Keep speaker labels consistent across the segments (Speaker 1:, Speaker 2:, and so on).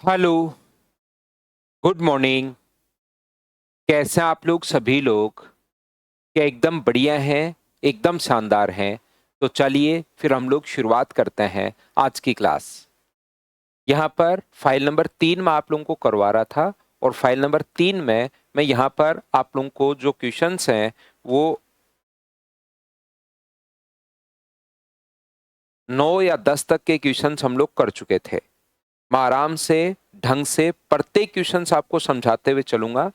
Speaker 1: Hello, good morning. कैसे हैं आप लोग सभी लोग? क्या एकदम बढ़िया हैं, एकदम शानदार हैं? तो चलिए फिर हम लोग शुरुआत करते हैं आज की क्लास। यहाँ पर फाइल नंबर 3 में आप लोगों को करवा रहा था और फाइल नंबर 3 में मैं यहाँ पर आप लोगों को जो क्वेश्चंस हैं वो 9 या 10 तक के क्वेश्चंस हम लोग कर चुके थे। मैं आराम से, ढंग से प्रत्येक क्वेश्चंस आपको समझाते हुए चलूंगा।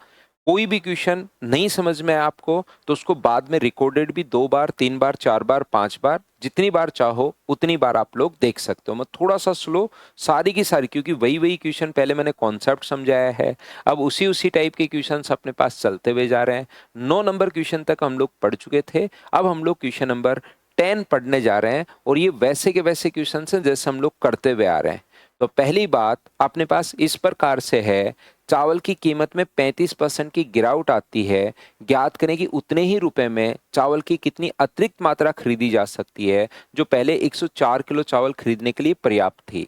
Speaker 1: कोई भी क्वेश्चन नहीं समझ में आए आपको तो उसको बाद में रिकॉर्डेड भी 2 बार, 3 बार, 4 बार, 5 बार, जितनी बार चाहो उतनी बार आप लोग देख सकते हो। मैं थोड़ा सा स्लो, सारी की सारी, क्योंकि वही वही क्वेश्चन पहले मैंने कॉन्सेप्ट समझाया है, अब उसी उसी टाइप के क्वेश्चंस अपने पास चलते हुए जा रहे हैं। 9 नंबर क्वेश्चन तक हम लोग पढ़ चुके थे। अब हम लोग क्वेश्चन नंबर 10 पढ़ने जा रहे हैं और ये वैसे के वैसे क्वेश्चन हैं जैसे हम लोग करते हुए आ रहे हैं। तो पहली बात अपने पास इस प्रकार से है, चावल की कीमत में 35% की गिरावट आती है। ज्ञात करें कि उतने ही रुपए में चावल की कितनी अतिरिक्त मात्रा खरीदी जा सकती है जो पहले 104 किलो चावल खरीदने के लिए पर्याप्त थी।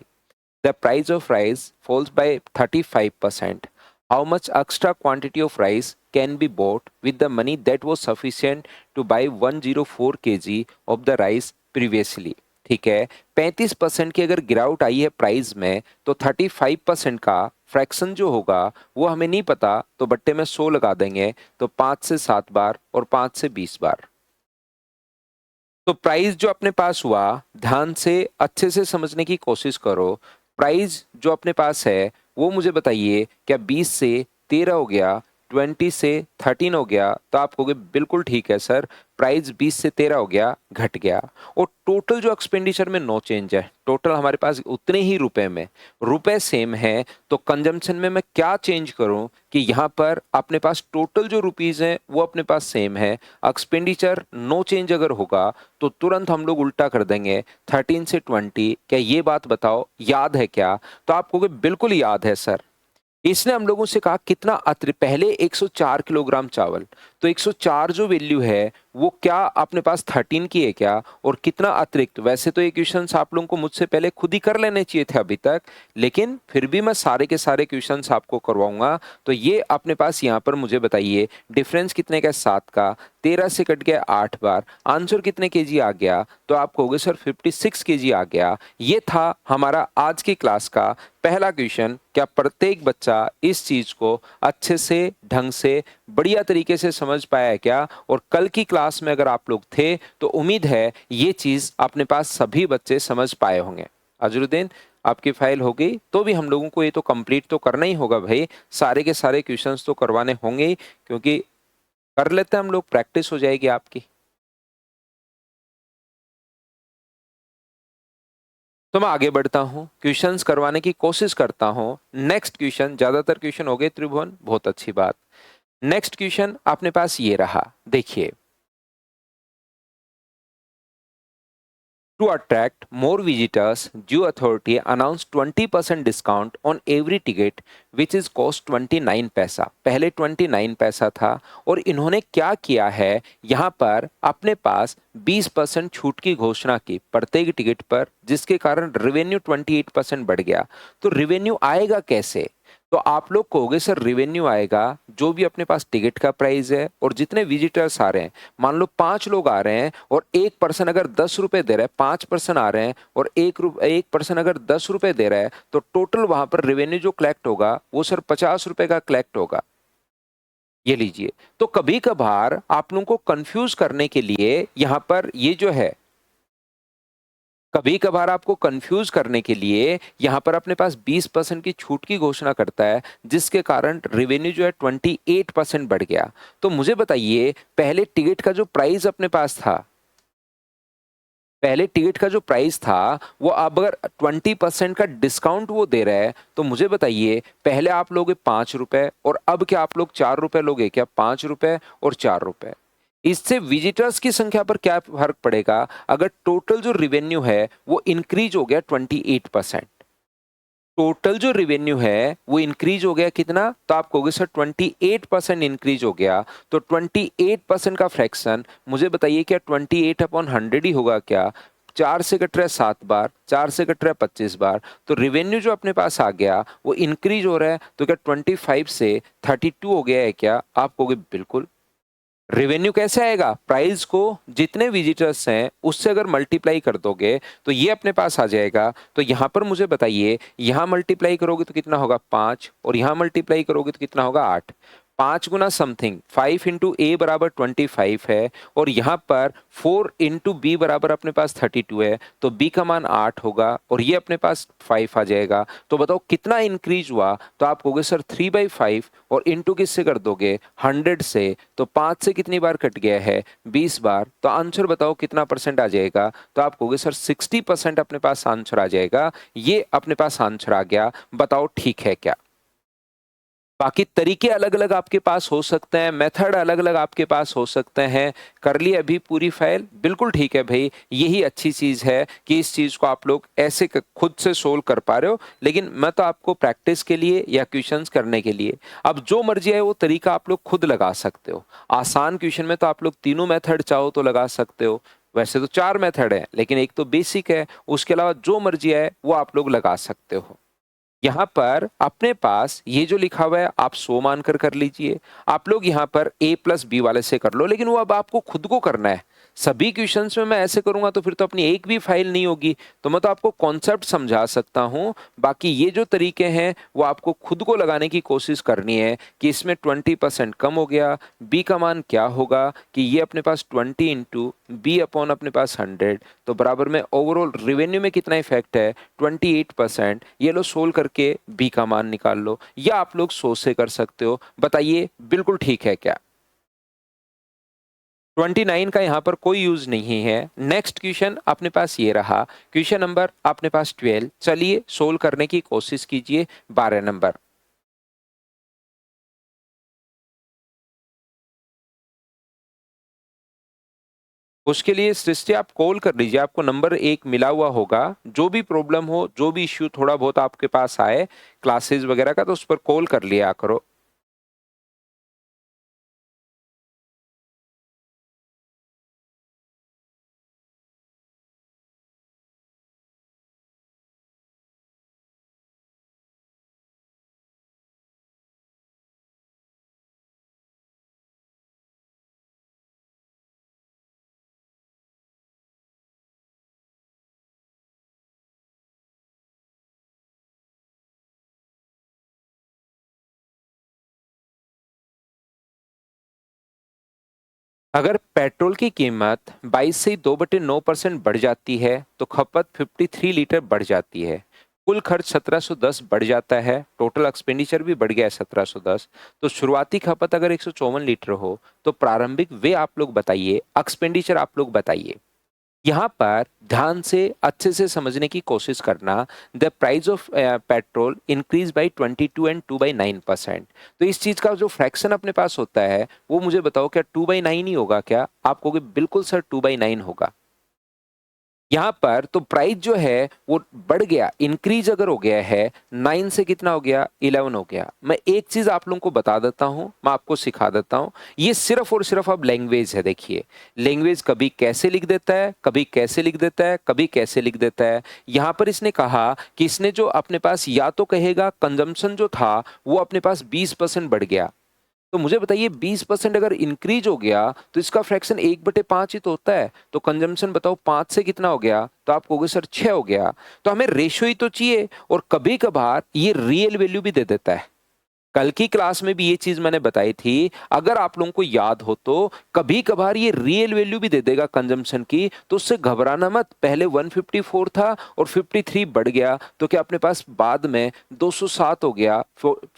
Speaker 1: The price of rice falls by 35%. How much extra quantity of rice can be bought with the money that was sufficient to buy 104 kg of the rice previously? ठीक है, 35% की अगर गिरावट आई है प्राइस में तो 35% का फ्रैक्शन जो होगा वो हमें नहीं पता, तो बट्टे में 100 लगा देंगे, तो 5 से 7 बार और 5 से 20 बार। तो प्राइस जो अपने पास हुआ, ध्यान से अच्छे से समझने की कोशिश करो। प्राइस जो अपने पास है वो मुझे बताइए, क्या 20 से 13 हो गया, 20 से 13 हो गया? तो आप कहोगे बिल्कुल ठीक है सर, प्राइस 20 से 13 हो गया, घट गया। और टोटल जो एक्सपेंडिचर में नो चेंज है, टोटल हमारे पास उतने ही रुपए में, रुपए सेम है, तो कंजम्पशन में मैं क्या चेंज करूं कि यहाँ पर अपने पास टोटल जो रुपीज हैं वो अपने पास सेम है, एक्सपेंडिचर नो चेंज अगर होगा तो तुरंत हम लोग उल्टा कर देंगे 13 से 20। क्या ये बात बताओ याद है क्या? तो आप कहोगे बिल्कुल याद है सर। इसने हम लोगों से कहा कितना अतिरिक्त, पहले 104 किलोग्राम चावल, तो 104 जो वैल्यू है वो क्या अपने पास 13 की है क्या, और कितना अतिरिक्त? वैसे तो ये क्वेश्चंस आप लोगों को मुझसे पहले खुद ही कर लेने चाहिए थे अभी तक, लेकिन फिर भी मैं सारे के सारे क्वेश्चंस आपको करवाऊंगा। तो ये अपने पास यहाँ पर मुझे बताइए, डिफरेंस कितने का है? 7 का। 13 से कट गया 8 बार, आंसर कितने केजी आ गया? तो आप कहोगे सर 56 केजी आ गया। ये था हमारा आज की क्लास का पहला क्वेश्चन। क्या प्रत्येक बच्चा इस चीज को अच्छे से, ढंग से, बढ़िया तरीके से समझ पाया है क्या? और कल की क्लास में अगर आप लोग थे तो उम्मीद है ये चीज अपने पास सभी बच्चे समझ पाए होंगे। अजरुद्दीन, आपकी फाइल हो गई? तो भी हम लोगों को ये तो कंप्लीट तो करना ही होगा भाई, सारे के सारे क्वेश्चंस तो करवाने होंगे ही, क्योंकि कर लेते हैं हम लोग, प्रैक्टिस हो जाएगी आपकी। तो मैं आगे बढ़ता हूँ, क्वेश्चंस करवाने की कोशिश करता हूँ। नेक्स्ट क्वेश्चन, ज्यादातर क्वेश्चन हो गए त्रिभुवन, बहुत अच्छी बात। नेक्स्ट क्वेश्चन अपने पास ये रहा, देखिए। To attract more visitors, Zoo Authority announced 20% discount on every ticket which is cost 29 पैसा। पहले 29 पैसा था और इन्होंने क्या किया है, यहाँ पर अपने पास 20% छूट की घोषणा की प्रत्येक टिकट पर, जिसके कारण रेवेन्यू 28% बढ़ गया। तो रेवेन्यू आएगा कैसे? तो आप लोग कहोगे सर रेवेन्यू आएगा जो भी अपने पास टिकट का प्राइस है और जितने विजिटर्स आ रहे हैं। मान लो 5 लोग आ रहे हैं और एक पर्सन अगर 10 रुपए दे रहा है, 5 पर्सन आ रहे हैं और एक पर्सन अगर 10 रुपए दे रहा है, तो टोटल वहां पर रेवेन्यू जो कलेक्ट होगा वो सर 50 रुपए का कलेक्ट होगा। ये लीजिए। तो कभी कभार आप लोगों को कंफ्यूज करने के लिए यहां पर ये जो है, कभी कभार आपको कंफ्यूज करने के लिए यहां पर अपने पास 20% की छूट की घोषणा करता है, जिसके कारण रेवेन्यू जो है 28% बढ़ गया। तो मुझे बताइए, पहले टिकट का जो प्राइस अपने पास था, पहले टिकट का जो प्राइस था वो अब अगर 20% का डिस्काउंट वो दे रहा है, तो मुझे बताइए पहले आप लोगे 5 रुपए और अब क्या आप लोग 4 रुपए लोगे क्या? 5 रुपए और 4 रुपए। इससे विजिटर्स की संख्या पर क्या फर्क पड़ेगा? अगर टोटल जो रिवेन्यू है वो इंक्रीज हो गया 28%, टोटल जो रिवेन्यू है वो इंक्रीज हो गया कितना? तो आप कहोगे सर 28% इंक्रीज हो गया। तो 28% का फ्रैक्शन मुझे बताइए, क्या 28/100 ही होगा क्या? 4 से कट रहा है 7 बार, 4 से कट रहा है 25 बार, तो रेवेन्यू जो अपने पास आ गया वो इंक्रीज हो रहा है। तो क्या 25 से 32 हो गया है क्या? आप कहोगे बिल्कुल। रेवेन्यू कैसे आएगा? प्राइस को जितने विजिटर्स हैं उससे अगर मल्टीप्लाई कर दोगे तो ये अपने पास आ जाएगा। तो यहाँ पर मुझे बताइए, यहाँ मल्टीप्लाई करोगे तो कितना होगा 5, और यहाँ मल्टीप्लाई करोगे तो कितना होगा 8। 5 गुना समथिंग 5 इंटू ए बराबर 25 है, और यहाँ पर 4 इंटू बी बराबर अपने पास 32 है, तो बी का मान 8 होगा और ये अपने पास 5 आ जाएगा। तो बताओ कितना इंक्रीज हुआ? तो आप कहोगे सर 3/5, और इंटू किससे कर दोगे? 100 से। तो 5 से कितनी बार कट गया है? 20 बार। तो आंसर बताओ कितना परसेंट आ जाएगा? तो आप कहोगे सर 60% अपने पास आंसर आ जाएगा। ये अपने पास आंसर आ गया। बताओ ठीक है क्या? बाकी तरीके अलग अलग आपके पास हो सकते हैं, मेथड अलग अलग आपके पास हो सकते हैं। कर ली अभी पूरी फाइल? बिल्कुल ठीक है भाई, यही अच्छी चीज़ है कि इस चीज़ को आप लोग ऐसे खुद से सोल्व कर पा रहे हो। लेकिन मैं तो आपको प्रैक्टिस के लिए या क्वेश्चंस करने के लिए, अब जो मर्जी है वो तरीका आप लोग खुद लगा सकते हो। आसान क्वेश्चन में तो आप लोग तीनों मेथड चाहो तो लगा सकते हो। वैसे तो 4 मेथड है, लेकिन एक तो बेसिक है, उसके अलावा जो मर्जी है वो आप लोग लगा सकते हो। यहाँ पर अपने पास ये जो लिखा हुआ है आप 100 मानकर कर लीजिए। आप लोग यहाँ पर a प्लस बी वाले से कर लो, लेकिन वो अब आपको खुद को करना है। सभी क्वेश्चंस में मैं ऐसे करूंगा तो फिर तो अपनी एक भी फाइल नहीं होगी। तो मैं तो आपको कॉन्सेप्ट समझा सकता हूँ, बाकी ये जो तरीके हैं वो आपको खुद को लगाने की कोशिश करनी है कि इसमें 20% कम हो गया, बी का मान क्या होगा कि ये अपने पास 20 इंटू बी अपॉन अपने पास 100, तो बराबर में ओवरऑल रेवेन्यू में कितना इफेक्ट है? 28%। ये लो सोल्व करके बी का मान निकाल लो, या आप लोग 100 से कर सकते हो। बताइए बिल्कुल ठीक है क्या? 29 का यहाँ पर कोई यूज नहीं है। नेक्स्ट क्वेश्चन अपने पास ये रहा, क्वेश्चन नंबर अपने पास 12। चलिए सोल्व करने की कोशिश कीजिए 12 नंबर। उसके लिए सृष्टि आप कॉल कर लीजिए, आपको नंबर 1 मिला हुआ होगा। जो भी प्रॉब्लम हो, जो भी इश्यू थोड़ा बहुत आपके पास आए क्लासेस वगैरह का, तो उस पर कॉल कर लिया करो। अगर पेट्रोल की कीमत 22 से 2/9% बढ़ जाती है तो खपत 53 लीटर बढ़ जाती है। कुल खर्च 1710 बढ़ जाता है, टोटल एक्सपेंडिचर भी बढ़ गया है 1710। तो शुरुआती खपत अगर 154 लीटर हो तो प्रारंभिक वे आप लोग बताइए, एक्सपेंडिचर आप लोग बताइए। यहाँ पर ध्यान से अच्छे से समझने की कोशिश करना। The price of petrol increase by 22 and 2/9%। तो इस चीज का जो फ्रैक्शन अपने पास होता है वो मुझे बताओ, क्या 2/9 ही होगा क्या? आप कहोगे बिल्कुल सर 2/9 होगा। यहाँ पर तो प्राइस जो है वो बढ़ गया, इंक्रीज अगर हो गया है 9 से कितना हो गया? 11 हो गया। मैं एक चीज आप लोगों को बता देता हूँ, मैं आपको सिखा देता हूँ। ये सिर्फ और सिर्फ अब लैंग्वेज है। देखिए लैंग्वेज कभी कैसे लिख देता है, कभी कैसे लिख देता है, कभी कैसे लिख देता है। यहाँ पर इसने कहा कि इसने जो अपने पास, या तो कहेगा कंजम्पशन जो था वो अपने पास 20% बढ़ गया। तो मुझे बताइए 20% अगर इंक्रीज हो गया तो इसका फ्रैक्शन 1/5 ही तो होता है। तो कंजम्पशन बताओ 5 से कितना हो गया? तो आप कहोगे सर 6 हो गया। तो हमें रेशियो ही तो चाहिए, और कभी कभार ये रियल वैल्यू भी दे देता है। कल की क्लास में भी ये चीज मैंने बताई थी, अगर आप लोगों को याद हो तो कभी कभार ये रियल वैल्यू भी दे देगा कंजम्पशन की, तो उससे घबराना मत। पहले 154 था और 53 बढ़ गया, तो क्या अपने पास बाद में 207 हो गया।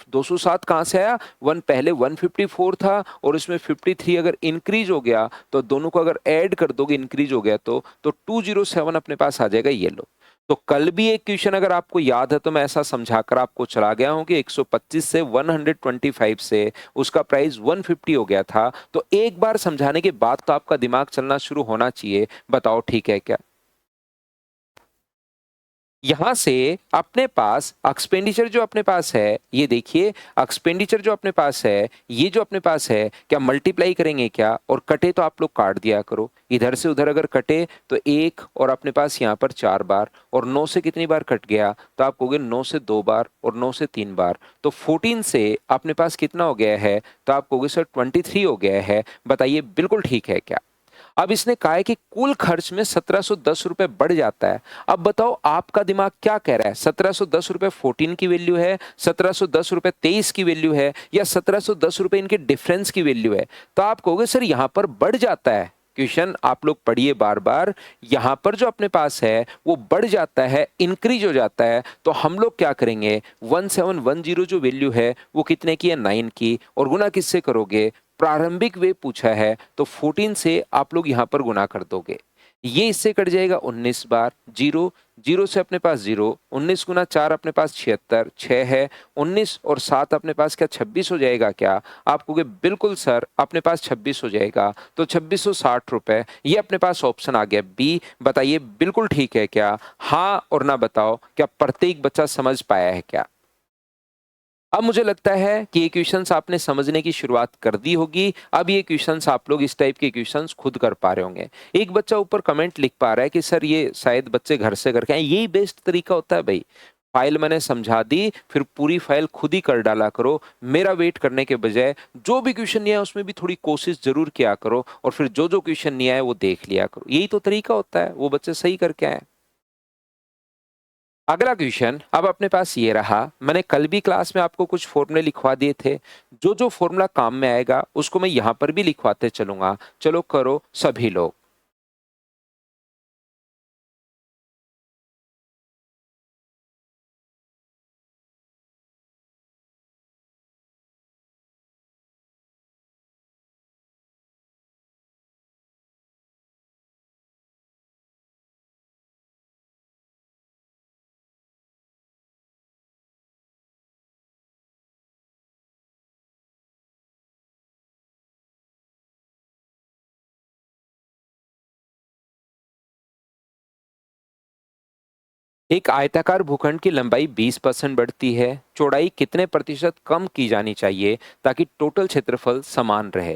Speaker 1: 207 कहां से आया? पहले 154 था और इसमें 53 अगर इंक्रीज हो गया तो दोनों को अगर ऐड कर दोगे, इंक्रीज हो गया तो 207 अपने पास आ जाएगा। ये लो। तो कल भी एक क्वेश्चन अगर आपको याद है तो मैं ऐसा समझाकर आपको चला गया हूं कि 125 से 125 से उसका प्राइस 150 हो गया था। तो एक बार समझाने के बाद तो आपका दिमाग चलना शुरू होना चाहिए। बताओ ठीक है क्या? यहां से अपने पास एक्सपेंडिचर जो अपने पास है, ये देखिए एक्सपेंडिचर जो अपने पास है, ये जो अपने पास है, क्या मल्टीप्लाई करेंगे क्या? और कटे तो आप लोग काट दिया करो। इधर से उधर अगर कटे तो 1 और अपने पास यहाँ पर 4 बार, और 9 से कितनी बार कट गया? तो आप कहोगे 9 से 2 बार और 9 से 3 बार। तो 14 से अपने पास कितना हो गया है? तो आप कहोगे सर 23 हो गया है। बताइए बिल्कुल ठीक है क्या? अब इसने कहा है कि कुल खर्च में 1710 रुपए बढ़ जाता है। अब बताओ आपका दिमाग क्या कह रहा है? 1710 रुपए 14 की वैल्यू है, 1710 रुपए 23 की वैल्यू है, या 1710 रुपए इनके डिफरेंस की वैल्यू है? तो आप कहोगे सर यहां पर बढ़ जाता है। क्वेश्चन आप लोग पढ़िए बार बार। यहां पर जो अपने पास है वो बढ़ जाता है, इंक्रीज हो जाता है। तो हम लोग क्या करेंगे? 1710 जो वैल्यू है वो कितने की है? 9 की। और गुना किससे करोगे? प्रारंभिक वे पूछा है तो 14 से आप लोग यहां पर गुना कर दोगे। ये इससे कट जाएगा 19 बार। जीरो, जीरो से अपने पास जीरो, 19 गुना 4 अपने पास 76, 6 है। 19 और 7 अपने पास क्या 26 हो जाएगा क्या? आप कहोगे बिल्कुल सर अपने पास 26 हो जाएगा। तो 2660 रुपए, ये अपने पास ऑप्शन आ गया बी। बताइए बिल्कुल ठीक है क्या? हाँ और ना बताओ, क्या प्रत्येक बच्चा समझ पाया है क्या? अब मुझे लगता है कि ये क्वेश्चंस आपने समझने की शुरुआत कर दी होगी। अब ये क्वेश्चंस आप लोग इस टाइप के क्वेश्चंस खुद कर पा रहे होंगे। एक बच्चा ऊपर कमेंट लिख पा रहा है कि सर ये शायद बच्चे घर से करके आए। यही बेस्ट तरीका होता है भाई। फाइल मैंने समझा दी, फिर पूरी फाइल खुद ही कर डाला करो। मेरा वेट करने के बजाय जो भी क्वेश्चन नहीं आया उसमें भी थोड़ी कोशिश जरूर किया करो, और फिर जो जो क्वेश्चन नहीं आया वो देख लिया करो। यही तो तरीका होता है, वो बच्चे सही करके आए। अगला क्वेश्चन अब अपने पास ये रहा। मैंने कल भी क्लास में आपको कुछ फॉर्मूले लिखवा दिए थे। जो जो फॉर्मूला काम में आएगा उसको मैं यहां पर भी लिखवाते चलूंगा। चलो करो सभी लोग। एक आयताकार भूखंड की लंबाई 20% बढ़ती है, चौड़ाई कितने प्रतिशत कम की जानी चाहिए ताकि टोटल क्षेत्रफल समान रहे?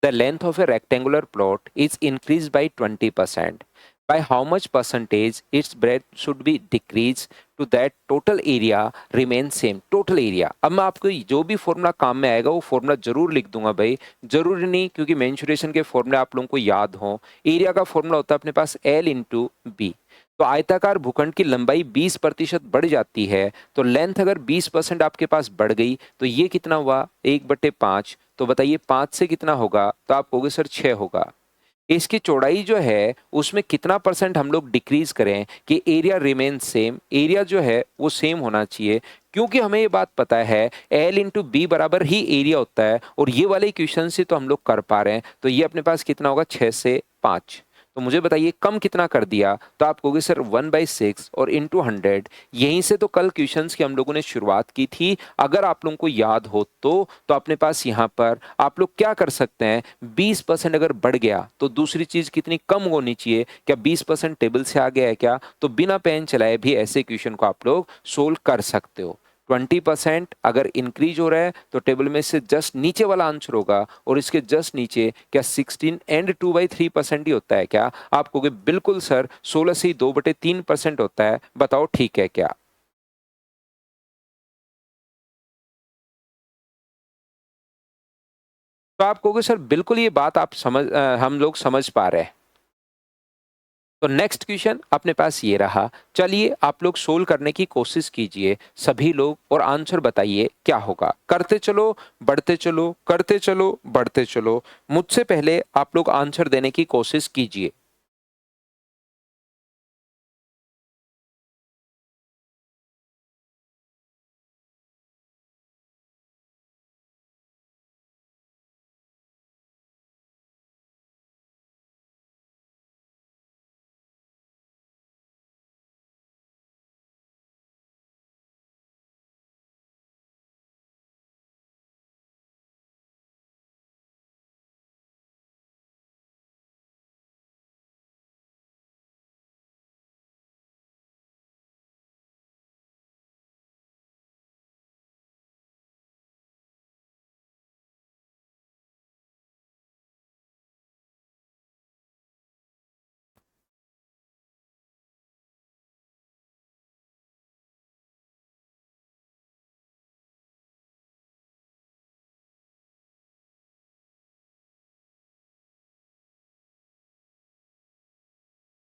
Speaker 1: The length of a rectangular plot is increase by 20%। By how much percentage its breadth should be decrease to that total area remain same? Total area. अब मैं आपको जो भी फॉर्मूला काम में आएगा वो फॉर्मूला जरूर लिख दूंगा भाई। जरूरी नहीं क्योंकि मेंसुरेशन के फॉर्मूले आप लोगों को याद हो। एरिया का फॉर्मूला होता है अपने पास एल इंटू बी। तो आयताकार भूखंड की लंबाई 20% बढ़ जाती है, तो लेंथ अगर 20% आपके पास बढ़ गई तो ये कितना हुआ? 1/5। तो बताइए 5 से कितना होगा? तो आप कहोगे सर 6 होगा। इसकी चौड़ाई जो है उसमें कितना परसेंट हम लोग डिक्रीज करें कि एरिया रिमेन सेम? एरिया जो है वो सेम होना चाहिए, क्योंकि हमें ये बात पता है एल इंटू बी बराबर ही एरिया होता है, और ये वाले क्वेश्चन से तो हम लोग कर पा रहे हैं। तो ये अपने पास कितना होगा? 6 से 5। तो मुझे बताइए कम कितना कर दिया? तो आप कहोगे सर 1/6 और इंटू 100। यहीं से तो कल क्वेश्चंस की हम लोगों ने शुरुआत की थी। अगर आप लोगों को याद हो तो अपने पास यहाँ पर आप लोग क्या कर सकते हैं? 20% अगर बढ़ गया तो दूसरी चीज कितनी कम होनी चाहिए? क्या 20% टेबल से आ गया है क्या? तो बिना पेन चलाए भी ऐसे क्वेश्चन को आप लोग सोल्व कर सकते हो। 20% अगर इंक्रीज हो रहा है तो टेबल में से जस्ट नीचे वाला आंसर होगा, और इसके जस्ट नीचे क्या 16 एंड 2/3% ही होता है क्या? आप कहोगे बिल्कुल सर 16 से ही 2/3% होता है। बताओ ठीक है क्या? तो आप कहोगे सर बिल्कुल ये बात आप हम लोग समझ पा रहे हैं। तो नेक्स्ट क्वेश्चन अपने पास ये रहा। चलिए आप लोग सोल्व करने की कोशिश कीजिए सभी लोग, और आंसर बताइए क्या होगा। करते चलो, बढ़ते चलो, करते चलो, बढ़ते चलो। मुझसे पहले आप लोग आंसर देने की कोशिश कीजिए।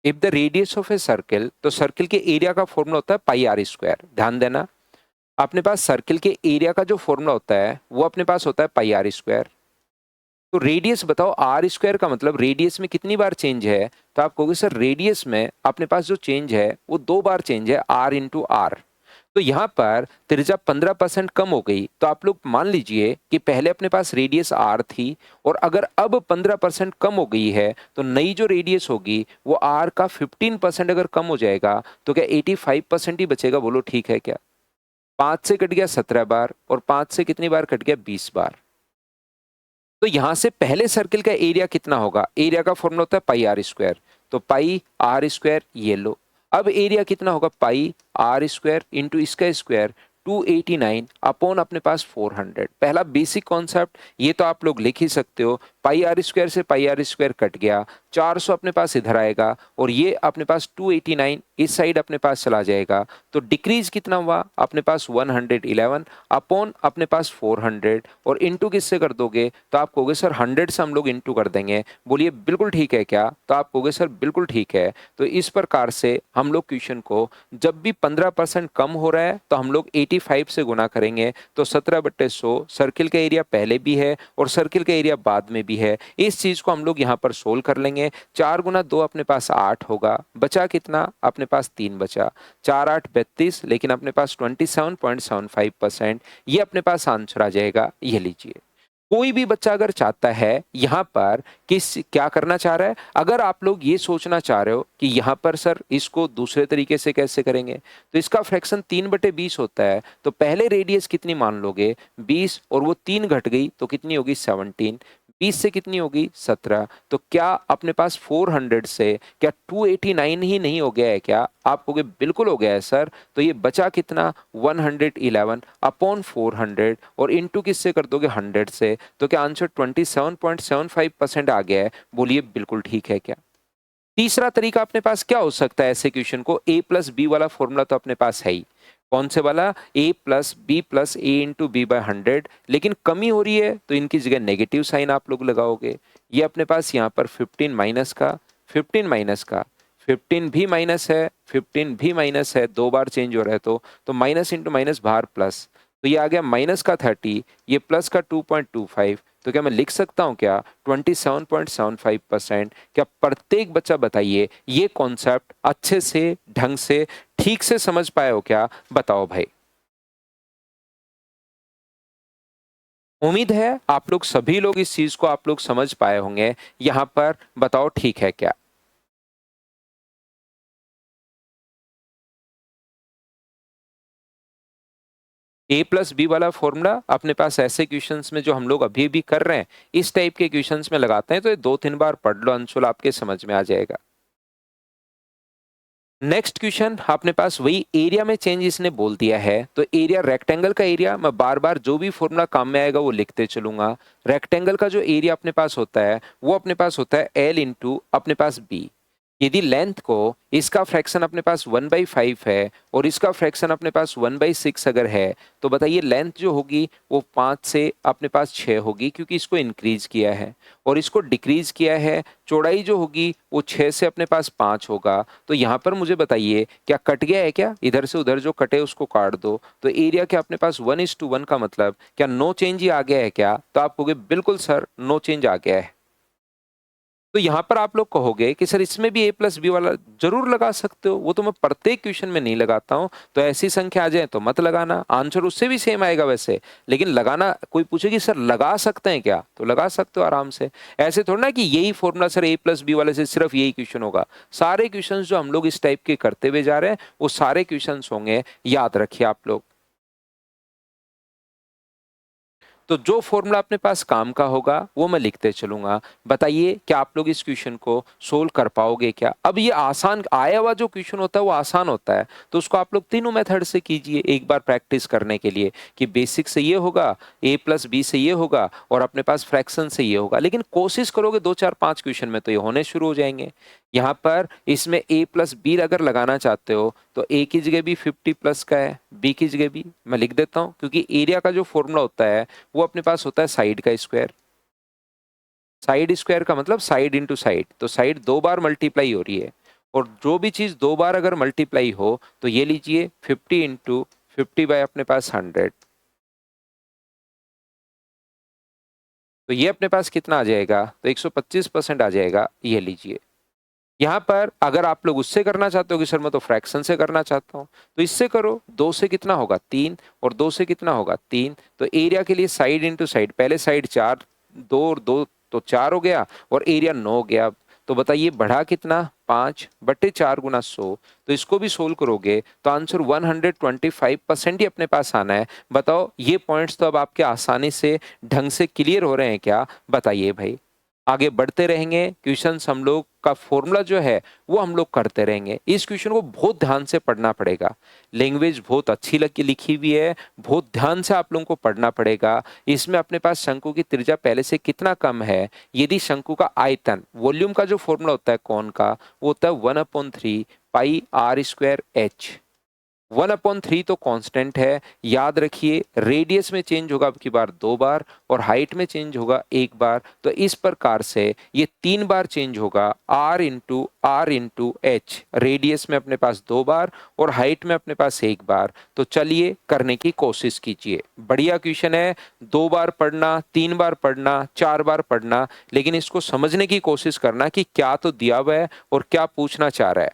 Speaker 1: If the radius of a circle, तो सर्किल के एरिया का फॉर्मूला होता है पाई आर स्क्वायर। ध्यान देना, अपने पास सर्किल के एरिया का जो फॉर्मूला होता है वो अपने पास होता है पाई आर स्क्वायर। तो रेडियस बताओ, आर स्क्वायर का मतलब रेडियस में कितनी बार चेंज है, तो आप कहोगे सर रेडियस में अपने पास जो चेंज है वो 2 बार चेंज है, आर इंटू आर। तो यहाँ पर त्रिज्या 15% कम हो गई, तो आप लोग मान लीजिए कि पहले अपने पास रेडियस आर थी और अगर अब 15% कम हो गई है तो नई जो रेडियस होगी वो आर का 15% अगर कम हो जाएगा तो क्या 85% ही बचेगा? बोलो ठीक है क्या? 5 से कट गया 17 बार और 5 से कितनी बार कट गया? 20 बार। तो यहां से पहले सर्किल का एरिया कितना होगा? एरिया का फॉर्मूला होता है पाई आर स्क्वायर, तो पाई आर स्क्वायर ये लो। अब एरिया कितना होगा? पाई आर स्क्वायर इंटू इसका स्क्वायर 289 अपॉन अपने पास 400। पहला बेसिक कॉन्सेप्ट ये तो आप लोग लिख ही सकते हो, पाई आर स्क्वायर से पाई आर स्क्वायर कट गया, 400 अपने पास इधर आएगा और ये अपने पास 289 इस साइड अपने पास चला जाएगा। तो डिक्रीज कितना हुआ? अपने पास 111 अपॉन अपने पास 400 और इंटू किससे कर दोगे? तो आप कहोगे सर 100 से हम लोग इंटू कर देंगे। बोलिए बिल्कुल ठीक है क्या? तो आप कहोगे सर बिल्कुल ठीक है। तो इस प्रकार से हम लोग क्वेश्चन को जब भी 15% कम हो रहा है तो हम लोग 85 से गुना करेंगे, तो 17/100 सर्किल का एरिया पहले भी है और सर्किल का एरिया बाद में भी है। इस चीज को हम लोग यहाँ पर सोल्व कर लेंगे। 4 गुना 2 अपने पास 8 होगा, बचा कितना? अपने पास 3 बचा। 4 8 32, लेकिन अपने पास 27.75%, ये अपने पास आंसर आ जाएगा। ये लीजिए। कोई भी बच्चा अगर चाहता है यहाँ पर किस क्या करना चाह रहा है, अगर आप लोग ये सोचना चाह रहे हो कि यहाँ पर सर इसको दूसरे तरीके से कैसे करेंगे, तो इसका फ्रैक्शन 3/20 होता है। तो पहले रेडियस कितनी मान लोगे? 20, और वो 3 घट गई तो कितनी होगी? 17। 20 से कितनी होगी? 17। तो क्या अपने पास 400 से क्या 289 ही नहीं हो गया है क्या? आप कहोगे बिल्कुल हो गया है सर। तो ये बचा कितना? 111 अपॉन 400 और इंटू किससे कर दोगे? 100 से। तो क्या आंसर 27.75% आ गया है? बोलिए बिल्कुल ठीक है क्या? तीसरा तरीका अपने पास क्या हो सकता है ऐसे क्वेश्चन को? a प्लस बी वाला फॉर्मूला तो अपने पास है ही। कौन से वाला? a plus B plus A into B by 100। लेकिन कमी हो रही है तो इनकी जगह नेगेटिव साइन आप लोग लगाओगे। ये अपने पास यहाँ पर 15 माइनस का 15 माइनस का 15 भी माइनस है, 15 भी माइनस है, 2 बार चेंज हो रहा है तो माइनस इंटू माइनस बाहर प्लस। तो ये आ गया माइनस का 30, ये प्लस का 2.25। तो क्या मैं लिख सकता हूं क्या 27.75%? क्या प्रत्येक बच्चा बताइए ये कॉन्सेप्ट अच्छे से ढंग से ठीक से समझ पाए हो क्या? बताओ भाई। उम्मीद है आप लोग सभी लोग इस चीज को आप लोग समझ पाए होंगे। यहां पर बताओ ठीक है क्या? ए प्लस बी वाला फॉर्मूला अपने पास ऐसे क्वेश्चंस में जो हम लोग अभी भी कर रहे हैं इस टाइप के क्वेश्चंस में लगाते हैं, तो ये 2-3 बार पढ़ लो, अंशुल आपके समझ में आ जाएगा। नेक्स्ट क्वेश्चन अपने पास वही एरिया में चेंज इसने बोल दिया है। तो एरिया रेक्टेंगल का एरिया, मैं बार बार जो भी फॉर्मूला काम में आएगा वो लिखते चलूंगा। रेक्टेंगल का जो एरिया अपने पास होता है वो अपने पास होता है एल इंटू अपने पास बी। यदि लेंथ को इसका फ्रैक्शन अपने पास 1/5 है और इसका फ्रैक्शन अपने पास 1/6 अगर है, तो बताइए लेंथ जो होगी वो 5 से अपने पास 6 होगी, क्योंकि इसको इंक्रीज किया है और इसको डिक्रीज किया है। चौड़ाई जो होगी वो 6 से अपने पास 5 होगा। तो यहाँ पर मुझे बताइए क्या कट गया है क्या? इधर से उधर जो कटे उसको काट दो। तो एरिया क्या अपने पास 1:1 का मतलब क्या नो चेंज ही आ गया है क्या? तो आप कहोगे बिल्कुल सर नो चेंज आ गया है। तो यहाँ पर आप लोग कहोगे कि सर इसमें भी ए प्लस बी वाला जरूर लगा सकते हो, वो तो मैं प्रत्येक क्वेश्चन में नहीं लगाता हूँ। तो ऐसी संख्या आ जाए तो मत लगाना, आंसर उससे भी सेम आएगा वैसे। लेकिन लगाना, कोई पूछेगी सर लगा सकते हैं क्या, तो लगा सकते हो आराम से। ऐसे थोड़ा ना कि यही फॉर्मूला सर ए प्लस बी वाले से सिर्फ यही क्वेश्चन होगा। सारे क्वेश्चन जो हम लोग इस टाइप के करते हुए जा रहे हैं वो सारे क्वेश्चन होंगे, याद रखिए आप लोग। तो जो फॉर्मूला अपने पास काम का होगा वो मैं लिखते चलूंगा। बताइए क्या आप लोग इस क्वेश्चन को सोल्व कर पाओगे क्या? अब ये आसान आया हुआ जो क्वेश्चन होता है वो आसान होता है, तो उसको आप लोग तीनों मेथड से कीजिए एक बार प्रैक्टिस करने के लिए कि बेसिक से ये होगा, ए प्लस बी से ये होगा और अपने पास फ्रैक्शन से ये होगा। लेकिन कोशिश करोगे 2 4 5 क्वेश्चन में तो ये होने शुरू हो जाएंगे। यहाँ पर इसमें ए प्लस बी अगर लगाना चाहते हो तो ए की जगह भी 50 प्लस का है, बी की जगह भी मैं लिख देता हूँ, क्योंकि एरिया का जो फॉर्मूला होता है वो अपने पास होता है साइड का स्क्वायर। साइड स्क्वायर का मतलब साइड इंटू साइड, तो साइड 2 बार मल्टीप्लाई हो रही है और जो भी चीज 2 बार अगर मल्टीप्लाई हो तो ये लीजिए 50 इंटू 50 बाय अपने पास 100, तो ये अपने पास कितना आ जाएगा, तो 125% आ जाएगा, ये लीजिए। यहाँ पर अगर आप लोग उससे करना चाहते हो कि सर मैं तो फ्रैक्शन से करना चाहता हूँ, तो इससे करो। 2 से कितना होगा 3 और 2 से कितना होगा 3, तो एरिया के लिए साइड इंटू साइड, पहले साइड 4, 2 और 2 तो 4 हो गया और एरिया 9 हो गया। तो बताइए बढ़ा कितना, 5/4 × 100। तो इसको भी सोल्व करोगे तो आंसर 125% ही अपने पास आना है। बताओ ये पॉइंट्स तो अब आपके आसानी से ढंग से क्लियर हो रहे हैं क्या, बताइए भाई। आगे बढ़ते रहेंगे, क्वेश्चंस हम लोग का फॉर्मूला जो है वो हम लोग करते रहेंगे। इस क्वेश्चन को बहुत ध्यान से पढ़ना पड़ेगा, लैंग्वेज बहुत अच्छी लिखी हुई है, बहुत ध्यान से आप लोगों को पढ़ना पड़ेगा। इसमें अपने पास शंकु की त्रिज्या पहले से कितना कम है, यदि शंकु का आयतन, वॉल्यूम का जो फॉर्मूला होता है कौन का, वो होता है 1/3πr²h। 1/3 तो कांस्टेंट है, याद रखिए। रेडियस में चेंज होगा अब की बार 2 बार और हाइट में चेंज होगा 1 बार, तो इस प्रकार से ये 3 बार चेंज होगा, r/r/h। रेडियस में अपने पास 2 बार और हाइट में अपने पास 1 बार। तो चलिए करने की कोशिश कीजिए, बढ़िया क्वेश्चन है। 2 बार पढ़ना, 3 बार पढ़ना, 4 बार पढ़ना, लेकिन इसको समझने की कोशिश करना कि क्या तो दिया हुआ है और क्या पूछना चाह रहा है।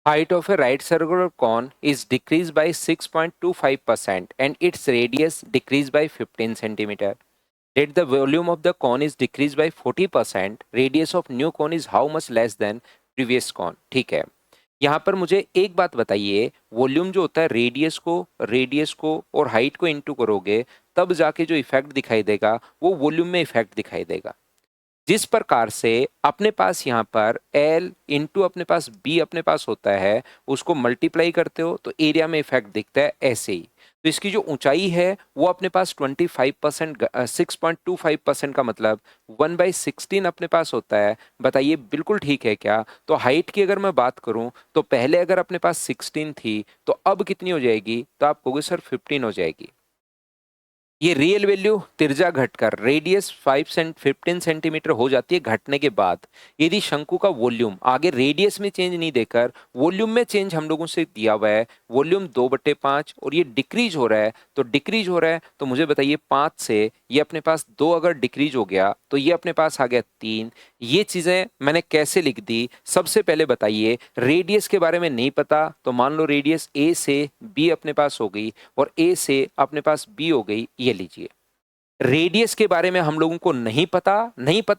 Speaker 1: Height of a right circular cone is decreased by 6.25% and its radius decreased by 15 centimeter. Let the volume of the cone is decreased by 40%. Radius of new cone is how much less than previous cone? ठीक है, यहाँ पर मुझे एक बात बताइए, volume जो होता है रेडियस को और हाइट को इंटू करोगे तब जाके जो इफेक्ट दिखाई देगा वो वॉल्यूम में इफेक्ट दिखाई देगा। जिस प्रकार से अपने पास यहाँ पर L इंटू अपने पास B अपने पास होता है, उसको मल्टीप्लाई करते हो तो एरिया में इफेक्ट दिखता है ऐसे ही। तो इसकी जो ऊंचाई है वो अपने पास 25%, 6.25% का मतलब 1/16 अपने पास होता है। बताइए बिल्कुल ठीक है क्या। तो हाइट की अगर मैं बात करूं तो पहले अगर अपने पास 16 थी तो अब कितनी हो जाएगी, तो आप कहोगे सर 15 हो जाएगी। ये रियल वैल्यू तिरजा घटकर रेडियस 15 सेंटीमीटर हो जाती है घटने के बाद, यदि शंकु का वॉल्यूम आगे रेडियस में चेंज नहीं देकर वॉल्यूम में चेंज हम लोगों से दिया हुआ है, वॉल्यूम 2/5 और ये डिक्रीज हो रहा है। तो डिक्रीज हो रहा है तो मुझे बताइए 5 से ये अपने पास 2 अगर डिक्रीज हो गया तो ये अपने पास आ गया 3। ये चीजें मैंने कैसे लिख दी, सबसे पहले बताइए। रेडियस के बारे में नहीं पता तो मान लो रेडियस ए से बी अपने पास हो गई और ए से अपने पास बी हो गई, ये लीजिए। रेडियस के बारे में हम लोगों को नहीं पता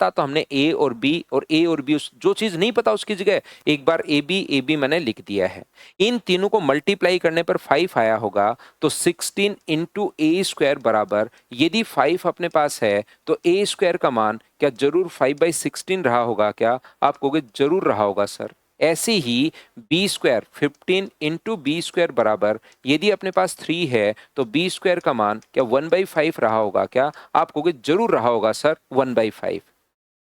Speaker 1: तो हमने ए और बी और ए और बी, जो चीज नहीं पता उसकी जगह एक बार ए बी मैंने लिख दिया है। इन तीनों को मल्टीप्लाई करने पर 5 आया होगा, तो 16 इंटू ए स्क्वायर बराबर, यदि 5 अपने पास है तो ए स्क्वायर का मान क्या जरूर 5/16 रहा होगा क्या, आप कहोगे जरूर रहा होगा सर। ऐसे ही B square 15 into B square बराबर, यदि अपने पास 3 है तो बी स्क्वायर का मान क्या 1/5 रहा होगा क्या, आप कहोगे जरूर रहा होगा सर 1/5।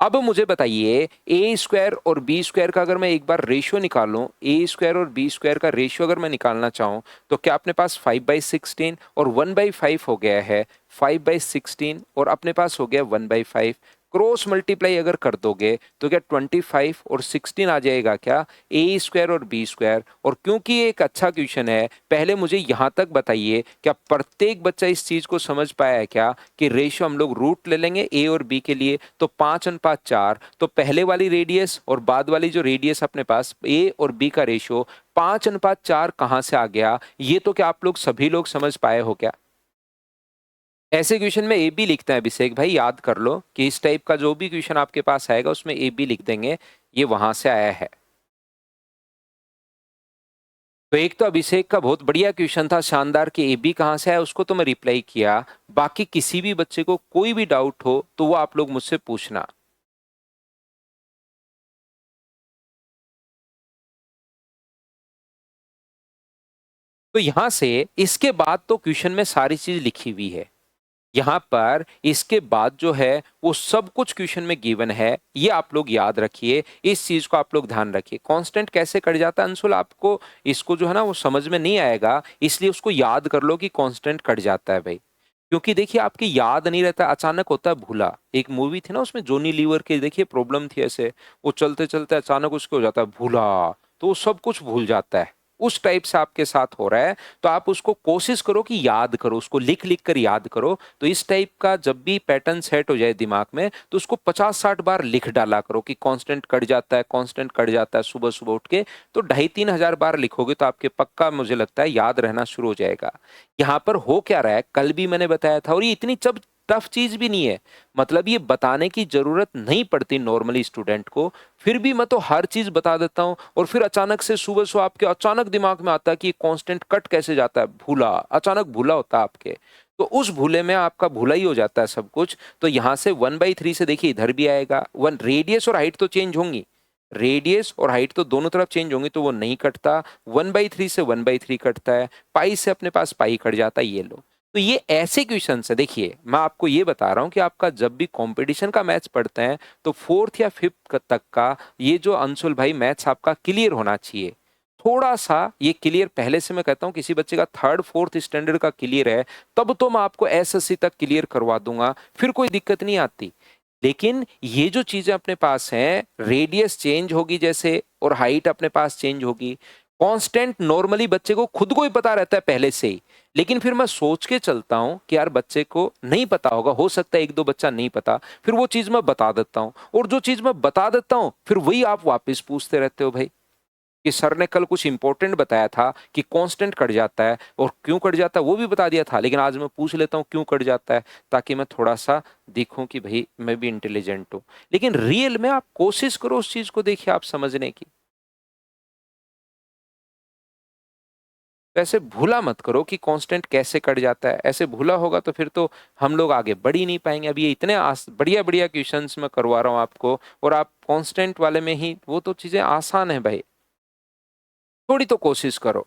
Speaker 1: अब मुझे बताइए ए स्क्वायर और बी स्क्वायर का अगर मैं एक बार रेशियो निकालूं, ए स्क्वायर और बी स्क्वायर का रेशियो अगर मैं निकालना चाहूं तो क्या अपने पास 5/16 और 1/5 हो गया है, 5/16 और अपने पास हो गया 1/5। क्रॉस मल्टीप्लाई अगर कर दोगे तो क्या 25 और 16 आ जाएगा क्या, ए स्क्वायर और बी स्क्वायर। और क्योंकि ये एक अच्छा क्वेश्चन है, पहले मुझे यहां तक बताइए क्या प्रत्येक बच्चा इस चीज को समझ पाया है क्या कि रेशियो हम लोग रूट ले लेंगे ए और बी के लिए, तो 5:4, तो पहले वाली रेडियस और बाद वाली जो रेडियस अपने पास ए और बी का रेशियो 5:4 कहां से आ गया, ये तो क्या आप लोग सभी लोग समझ पाए हो क्या। ऐसे क्वेश्चन में ए बी लिखते हैं अभिषेक भाई, याद कर लो कि इस टाइप का जो भी क्वेश्चन आपके पास आएगा उसमें ए बी लिख देंगे, ये वहां से आया है। तो एक तो अभिषेक का बहुत बढ़िया क्वेश्चन था शानदार कि ए बी कहां से आया, उसको तो मैं रिप्लाई किया। बाकी किसी भी बच्चे को कोई भी डाउट हो तो वो आप लोग मुझसे पूछना। तो यहां से इसके बाद तो क्वेश्चन में सारी चीज लिखी हुई है, यहाँ पर इसके बाद जो है वो सब कुछ क्वेश्चन में गिवन है, ये आप लोग याद रखिए, इस चीज को आप लोग ध्यान रखिए। कांस्टेंट कैसे कट जाता है अंशुल, आपको इसको जो है ना वो समझ में नहीं आएगा, इसलिए उसको याद कर लो कि कांस्टेंट कट जाता है भाई। क्योंकि देखिए आपकी याद नहीं रहता, अचानक होता है भूला। एक मूवी थी ना उसमें जोनी लीवर की, देखिए प्रॉब्लम थी ऐसे, वो चलते चलते अचानक उसको हो जाता है भूला, तो वो सब कुछ भूल जाता है। उस टाइप से आपके साथ हो रहा है, तो आप उसको कोशिश करो कि याद करो, उसको लिख लिख कर याद करो। तो इस टाइप का जब भी पैटर्न सेट हो जाए दिमाग में तो उसको 50-60 बार लिख डाला करो कि कांस्टेंट कट जाता है, कांस्टेंट कट जाता है, सुबह सुबह उठ के। तो 2500-3000 बार लिखोगे तो आपके पक्का मुझे लगता है याद रहना शुरू हो जाएगा। यहाँ पर हो क्या रहा है, कल भी मैंने बताया था, और ये इतनी जब टफ चीज भी नहीं है, मतलब ये बताने की जरूरत नहीं पड़ती नॉर्मली स्टूडेंट को, फिर भी मैं तो हर चीज बता देता हूँ। और फिर अचानक से सुबह सुबह आपके अचानक दिमाग में आता है कि कांस्टेंट कट कैसे जाता है, भूला, अचानक भूला होता है आपके, तो उस भूले में आपका भूला ही हो जाता है सब कुछ। तो यहां से 1/3 से देखिए इधर भी आएगा वन, रेडियस और हाइट तो चेंज होंगी, रेडियस और हाइट तो दोनों तरफ चेंज होंगी, तो वो नहीं कटता। 1/3 से 1/3 कटता है, पाई से अपने पास पाई कट जाता है, ये लो। तो ये ऐसे क्वेश्चन है, देखिए मैं आपको ये बता रहा हूं कि आपका जब भी कंपटीशन का मैथ्स पढ़ते हैं तो फोर्थ या फिफ्थ तक का ये जो अंशुल भाई मैथ्स आपका क्लियर होना चाहिए। थोड़ा सा ये क्लियर, पहले से मैं कहता हूं किसी बच्चे का थर्ड फोर्थ स्टैंडर्ड का क्लियर है तब तो मैं आपको एसएससी तक क्लियर करवा दूंगा, फिर कोई दिक्कत नहीं आती। लेकिन ये जो चीजें अपने पास हैं, रेडियस चेंज होगी जैसे और हाइट अपने पास चेंज होगी, कांस्टेंट नॉर्मली बच्चे को खुद को ही पता रहता है पहले से ही। लेकिन फिर मैं सोच के चलता हूं कि यार बच्चे को नहीं पता होगा, हो सकता है एक दो बच्चा नहीं पता, फिर वो चीज मैं बता देता हूं। और जो चीज मैं बता देता हूं फिर वही आप वापस पूछते रहते हो भाई कि सर ने कल कुछ इंपॉर्टेंट बताया था कि कांस्टेंट कट जाता है, और क्यों कट जाता है वो भी बता दिया था, लेकिन आज मैं पूछ लेता हूँ क्यों कट जाता है, ताकि मैं थोड़ा सा दिखूं कि भाई मैं भी इंटेलिजेंट हूं। लेकिन रियल में आप कोशिश करो उस चीज को देखिए आप समझने की। तो ऐसे भूला मत करो कि कांस्टेंट कैसे कट जाता है, ऐसे भूला होगा तो फिर तो हम लोग आगे बढ़ ही नहीं पाएंगे। अब ये इतने बढ़िया बढ़िया क्वेश्चंस मैं करवा रहा हूँ आपको, और आप कांस्टेंट वाले में ही, वो तो चीजें आसान है भाई, थोड़ी तो कोशिश करो।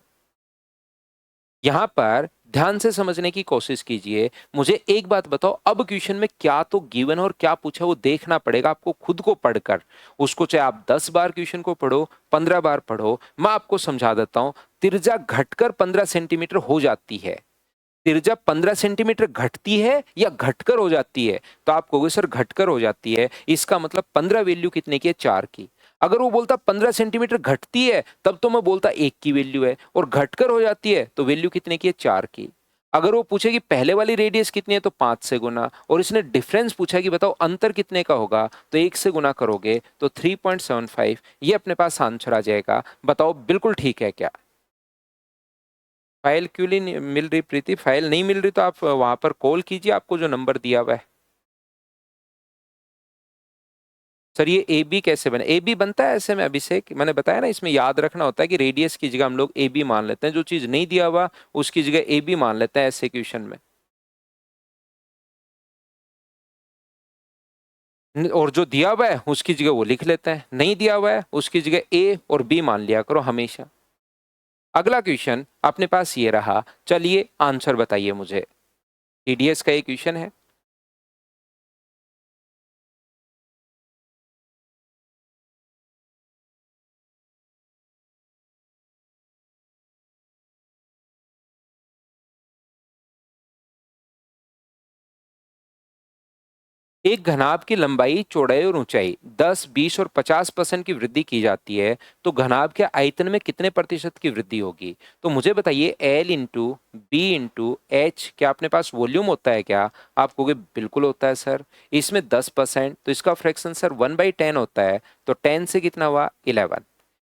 Speaker 1: यहां पर ध्यान से समझने की कोशिश कीजिए। मुझे एक बात बताओ, अब क्वेश्चन में क्या तो गिवन और क्या पूछा वो देखना पड़ेगा आपको खुद को पढ़कर। उसको चाहे आप 10 बार क्वेश्चन को पढ़ो, 15 बार पढ़ो, मैं आपको समझा देता हूं। त्रिज्या घटकर 15 सेंटीमीटर हो जाती है, त्रिज्या 15 सेंटीमीटर घटती है या घटकर हो जाती है, तो आप कहोगे सर घटकर हो जाती है, इसका मतलब 15 वैल्यू कितने की है, 4 की। अगर वो बोलता 15 सेंटीमीटर घटती है तब तो मैं बोलता 1 की वैल्यू है, और घटकर हो जाती है तो वैल्यू कितने की है, 4 की। अगर वो पूछे कि पहले वाली रेडियस कितनी है तो 5 से गुना, और इसने डिफरेंस पूछा कि बताओ अंतर कितने का होगा, तो 1 से गुना करोगे तो 3.75, ये अपने पास आंसर आ जाएगा। बताओ बिल्कुल ठीक है क्या। फाइल क्यों नहीं मिल रही प्रीति, फाइल नहीं मिल रही तो आप वहां पर कॉल कीजिए, आपको जो नंबर दिया हुआ है। सर ये ए बी कैसे बने, ए बी बनता है ऐसे में अभिषेक, मैंने बताया ना इसमें याद रखना होता है कि रेडियस की जगह हम लोग ए बी मान लेते हैं, जो चीज नहीं दिया हुआ उसकी जगह ए बी मान लेते हैं ऐसे क्वेश्चन में। और जो दिया हुआ है उसकी जगह वो लिख लेते हैं, नहीं दिया हुआ है उसकी जगह ए और बी मान लिया करो हमेशा। अगला क्वेश्चन अपने पास ये रहा, चलिए आंसर बताइए मुझे। टीडीएस का ये क्वेश्चन है। एक घनाभ की लंबाई, चौड़ाई और ऊंचाई 10, 20 और 50% की वृद्धि की जाती है तो घनाभ के आयतन में कितने प्रतिशत की वृद्धि होगी? तो मुझे बताइए L into B into H, क्या अपने पास वॉल्यूम होता है क्या? आप कहोगे बिल्कुल होता है सर। इसमें 10%, तो इसका फ्रैक्शन सर 1/10 होता है, तो 10 से कितना हुआ 11।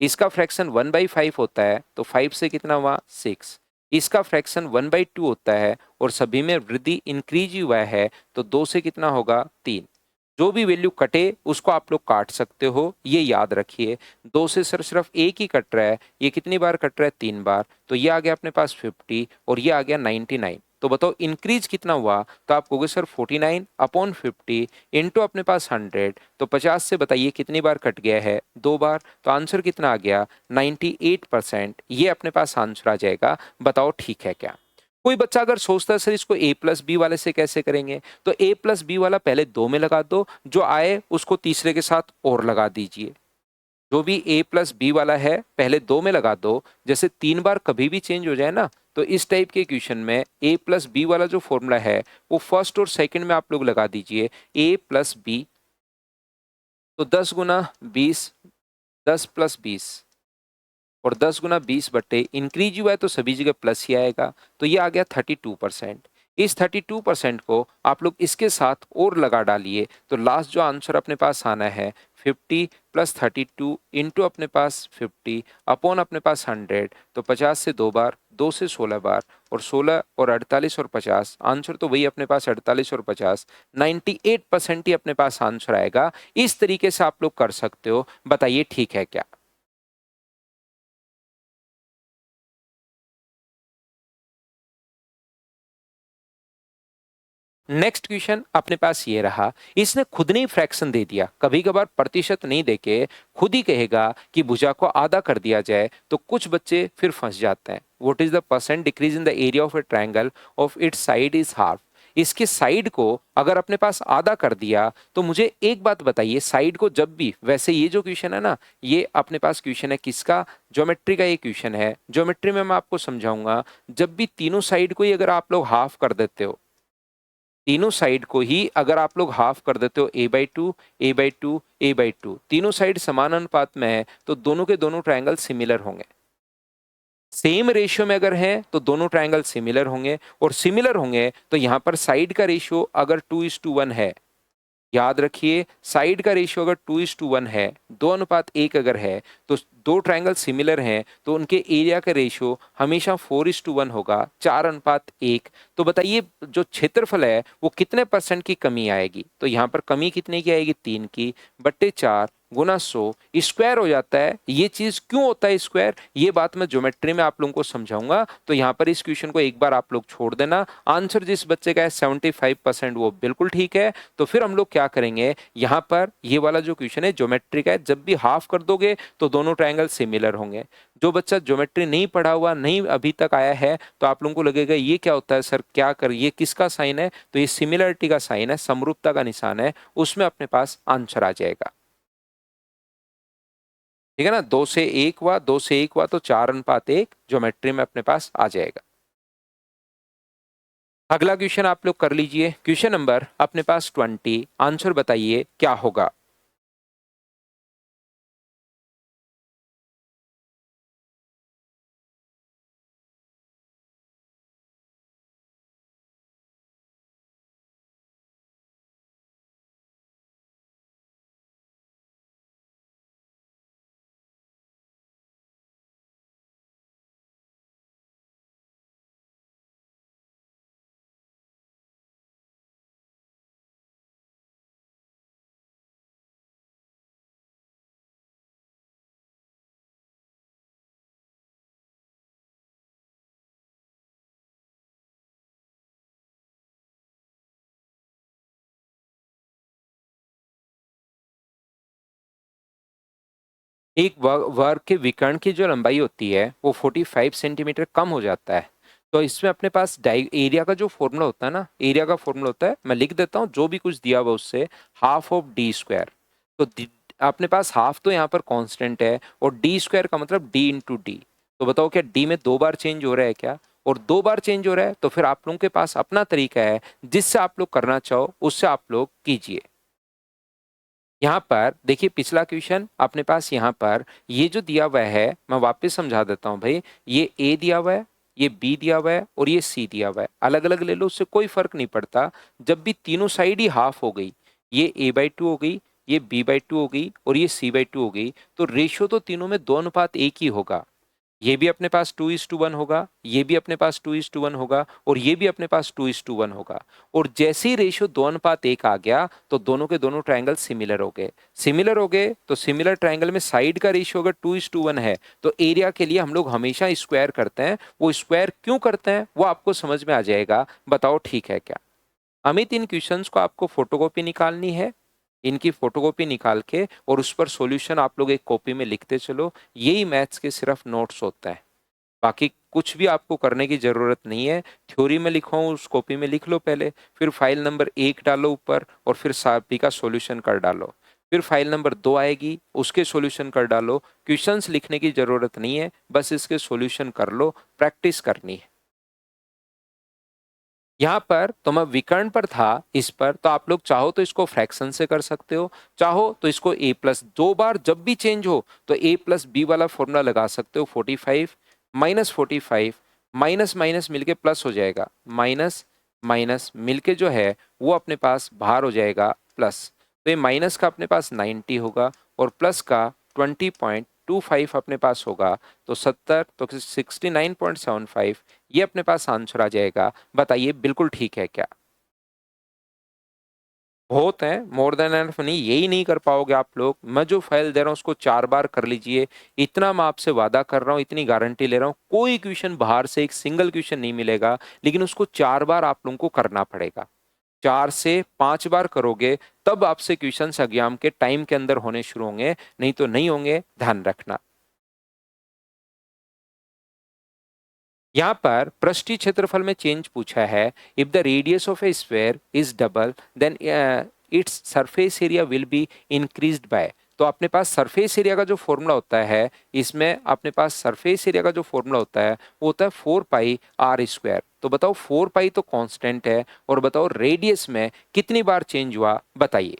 Speaker 1: इसका फ्रैक्शन 1/5 होता है, तो 5 से कितना हुआ 6। इसका फ्रैक्शन 1/2 होता है और सभी में वृद्धि इंक्रीज हुआ है, तो 2 से कितना होगा 3। जो भी वैल्यू कटे उसको आप लोग काट सकते हो, ये याद रखिए। 2 से सर सिर्फ एक ही कट रहा है, ये कितनी बार कट रहा है 3 बार, तो ये आ गया अपने पास 50 और ये आ गया 99। तो बताओ इंक्रीज कितना हुआ? तो आप कहोगे सर 49/50 इंटू अपने पास 100, तो 50 से बताइए कितनी बार कट गया है 2 बार, तो आंसर कितना आ गया 98%। ये अपने पास आंसर आ जाएगा। बताओ ठीक है क्या? कोई बच्चा अगर सोचता है सर इसको a प्लस बी वाले से कैसे करेंगे, तो a प्लस बी वाला पहले 2 में लगा दो, जो आए उसको तीसरे के साथ और लगा दीजिए। जो भी a प्लस बी वाला है पहले 2 में लगा दो, जैसे 3 बार कभी भी चेंज हो जाए ना, तो इस टाइप के इक्वेशन में a प्लस बी वाला जो फॉर्मूला है वो फर्स्ट और सेकंड में आप लोग लगा दीजिए a प्लस बी, तो 10 गुना 20, 10 प्लस 20 और 10 गुना 20 इंक्रीज हुआ है तो सभी जगह प्लस ही आएगा, तो ये आ गया 32%। इस 32% को आप लोग इसके साथ और लगा डालिए, तो लास्ट जो आंसर अपने पास आना है 50 प्लस 32 इंटू अपने पास 50 अपॉन अपने पास 100, तो 50 से 2 बार, 2 से 16 बार और 16 और 48 और 50, आंसर तो वही अपने पास 48 और 50, 98% ही अपने पास आंसर आएगा। इस तरीके से आप लोग कर सकते हो। बताइए ठीक है क्या? नेक्स्ट क्वेश्चन अपने पास ये रहा, इसने खुद ने ही फ्रैक्शन दे दिया, कभी कभार प्रतिशत नहीं देके खुद ही कहेगा कि भुजा को आधा कर दिया जाए, तो कुछ बच्चे फिर फंस जाते हैं। What is the percent decrease in the area of A triangle of its side is half? इसके साइड को अगर अपने पास आधा कर दिया, तो मुझे एक बात बताइए, साइड को जब भी, वैसे ये जो क्वेश्चन है ना, ये अपने पास क्वेश्चन है किसका? ज्योमेट्री का ये क्वेश्चन है। ज्योमेट्री में मैं आपको समझाऊंगा, जब भी तीनों साइड को ही अगर आप लोग हाफ कर देते हो, तीनों साइड को ही अगर आप लोग हाफ कर देते हो a/2, a/2, a/2, तीनों साइड समान अनुपात में है, तो दोनों के दोनों ट्रायंगल सिमिलर होंगे। सेम रेशियो में अगर है तो दोनों ट्रायंगल सिमिलर होंगे, और सिमिलर होंगे तो यहां पर साइड का रेशियो अगर 2:1 है, याद रखिए साइड का रेशियो अगर 2:1 है, 2:1 अगर है, तो दो ट्रायंगल सिमिलर हैं तो उनके एरिया का रेशियो हमेशा 4:1 होगा, 4:1। तो बताइए जो क्षेत्रफल है वो कितने परसेंट की कमी आएगी? तो यहाँ पर कमी कितने की आएगी? 3 की, बट्टे 4 गुना 100, स्क्वायर हो जाता है। ये चीज क्यों होता है स्क्वायर, ये बात मैं ज्योमेट्री में आप लोगों को समझाऊंगा। तो यहाँ पर इस क्वेश्चन को एक बार आप लोग छोड़ देना। आंसर जिस बच्चे का है 75% वो बिल्कुल ठीक है। तो फिर हम लोग क्या करेंगे, यहाँ पर ये वाला जो क्वेश्चन है ज्योमेट्री का है, जब भी हाफ कर दोगे तो दोनों ट्रायंगल सिमिलर होंगे। जो बच्चा ज्योमेट्री नहीं पढ़ा हुआ, नहीं अभी तक आया है, तो आप लोगों को लगेगा ये क्या होता है सर, क्या कर, ये किसका साइन है? तो ये सिमिलरिटी का साइन है, समरूपता का निशान है, उसमें अपने पास आंसर आ जाएगा। ठीक है ना, 2 से 1 हुआ, 2 से 1 हुआ तो 4:1 ज्योमेट्री में अपने पास आ जाएगा। अगला क्वेश्चन आप लोग कर लीजिए, क्वेश्चन नंबर अपने पास 20, आंसर बताइए क्या होगा। एक वर्ग के विकर्ण की जो लंबाई होती है वो 45 सेंटीमीटर कम हो जाता है। तो इसमें अपने पास एरिया का जो फॉर्मूला होता है ना, एरिया का फॉर्मूला होता है, मैं लिख देता हूँ जो भी कुछ दिया हुआ उससे, हाफ ऑफ डी स्क्वायर। तो अपने पास हाफ तो यहाँ पर कांस्टेंट है और डी स्क्वायर का मतलब डी इंटू डी। तो बताओ क्या डी में 2 बार चेंज हो रहा है क्या? और 2 बार चेंज हो रहा है तो फिर आप लोगों के पास अपना तरीका है, जिससे आप लोग करना चाहो उससे आप लोग कीजिए। यहाँ पर देखिए पिछला क्वेश्चन अपने पास यहाँ पर ये जो दिया हुआ है, मैं वापस समझा देता हूँ भाई। ये ए दिया हुआ है, ये बी दिया हुआ है और ये सी दिया हुआ है। अलग अलग ले लो, उससे कोई फर्क नहीं पड़ता। जब भी तीनों साइड ही हाफ हो गई, ये a/2 हो गई, ये b/2 हो गई और ये c/2 हो गई, तो रेशियो तो तीनों में 2:1 ही होगा। ये भी अपने पास 2:1 होगा, ये भी अपने पास 2:1 होगा और ये भी अपने पास 2:1 होगा। और जैसे ही रेशियो 2:1 आ गया तो दोनों के दोनों ट्रायंगल सिमिलर हो गए। सिमिलर हो गए तो सिमिलर ट्रायंगल में साइड का रेशियो अगर 2:1 है तो एरिया के लिए हम लोग हमेशा स्क्वायर करते हैं। वो स्क्वायर क्यों करते हैं वो आपको समझ में आ जाएगा। बताओ ठीक है क्या? अमित, इन क्वेश्चंस को आपको फोटोकॉपी निकालनी है। इनकी फोटोकॉपी निकाल के और उस पर सॉल्यूशन आप लोग एक कॉपी में लिखते चलो। यही मैथ्स के सिर्फ नोट्स होता है, बाकी कुछ भी आपको करने की जरूरत नहीं है। थ्योरी में लिखो उस कॉपी में लिख लो पहले, फिर फाइल नंबर 1 डालो ऊपर और फिर सभी का सॉल्यूशन कर डालो। फिर फाइल नंबर 2 आएगी, उसके सॉल्यूशन कर डालो। क्वेश्चंस लिखने की जरूरत नहीं है, बस इसके सॉल्यूशन कर लो, प्रैक्टिस करनी है। यहाँ पर तो मैं विकर्ण पर था, इस पर तो आप लोग चाहो तो इसको फ्रैक्शन से कर सकते हो, चाहो तो इसको a+2 बार जब भी चेंज हो तो a+b वाला फॉर्मूला लगा सकते हो। 45 माइनस 45 माइनस माइनस मिलके प्लस हो जाएगा, माइनस माइनस मिलके जो है वो अपने पास बाहर हो जाएगा प्लस। तो ये माइनस का अपने पास 90 होगा और प्लस का 20.25 अपने पास होगा, तो 70 तो 69.75 ये अपने पास आंसर आ जाएगा। बताइए बिल्कुल ठीक है क्या? बहुत है, मोर देन एनफ नहीं, यही नहीं कर पाओगे आप लोग। मैं जो फाइल दे रहा हूँ उसको 4 बार कर लीजिए, इतना मैं आपसे वादा कर रहा हूँ, इतनी गारंटी ले रहा हूँ। कोई क्वेश्चन बाहर से एक सिंगल क्वेश्चन नहीं मिलेगा, लेकिन उसको 4 बार आप लोगों को करना पड़ेगा। 4 से 5 बार करोगे तब आपसे क्वेश्चन एग्जाम के टाइम के अंदर होने शुरू होंगे, नहीं तो नहीं होंगे, ध्यान रखना। यहाँ पर पृष्ठीय क्षेत्रफल में चेंज पूछा है। If the radius of a square is double then its surface area will be increased by. तो अपने पास सरफेस एरिया का जो फॉर्मूला होता है, इसमें अपने पास सरफेस एरिया का जो फॉर्मूला होता है वो होता है 4πr²। तो बताओ 4π तो कांस्टेंट है, और बताओ रेडियस में कितनी बार चेंज हुआ, बताइए।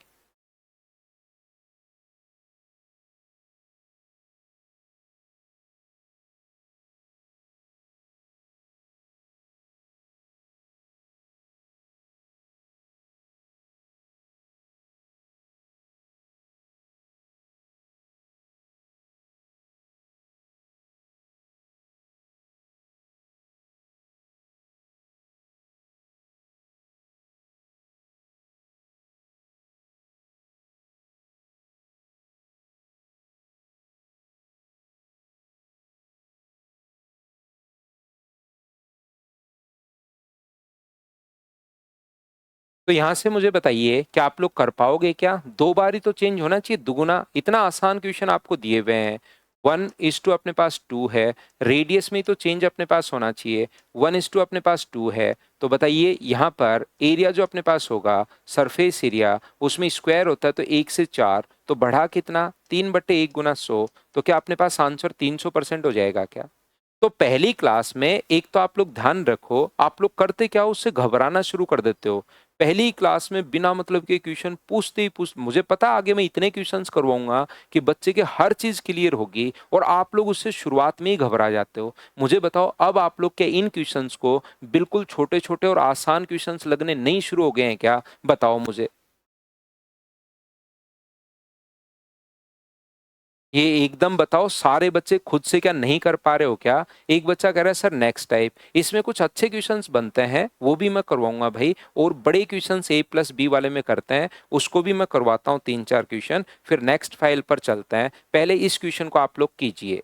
Speaker 1: तो यहां से मुझे बताइए कि आप लोग कर पाओगे क्या? 2 बार ही तो चेंज होना चाहिए, दुगुना। इतना आसान क्वेश्चन आपको दिए हुए हैं। 1:2 अपने पास 2 है, रेडियस में तो चेंज अपने पास होना चाहिए। 1:2 अपने पास 2 है, तो बताइए यहाँ पर एरिया जो अपने पास होगा, सरफेस एरिया, उसमें स्क्वायर होता है तो 1 से 4, तो बढ़ा कितना, 3/1 गुना 100। तो क्या अपने पास आंसर 300% हो जाएगा क्या? तो पहली क्लास में एक तो आप लोग ध्यान रखो, आप लोग करते क्या हो, उससे घबराना शुरू कर देते हो। पहली क्लास में बिना मतलब के क्वेश्चन पूछते ही मुझे पता आगे मैं इतने क्वेश्चंस करवाऊंगा कि बच्चे के हर चीज क्लियर होगी, और आप लोग उससे शुरुआत में ही घबरा जाते हो। मुझे बताओ अब आप लोग के इन क्वेश्चंस को बिल्कुल छोटे छोटे और आसान क्वेश्चंस लगने नहीं शुरू हो गए हैं क्या? बताओ मुझे। ये एकदम बताओ, सारे बच्चे खुद से क्या नहीं कर पा रहे हो क्या? एक बच्चा कह रहा है सर नेक्स्ट टाइप, इसमें कुछ अच्छे क्वेश्चंस बनते हैं वो भी मैं करवाऊंगा भाई, और बड़े क्वेश्चंस a+b वाले में करते हैं उसको भी मैं करवाता हूँ 3-4 क्वेश्चन। फिर नेक्स्ट फाइल पर चलते हैं, पहले इस क्वेश्चन को आप लोग कीजिए।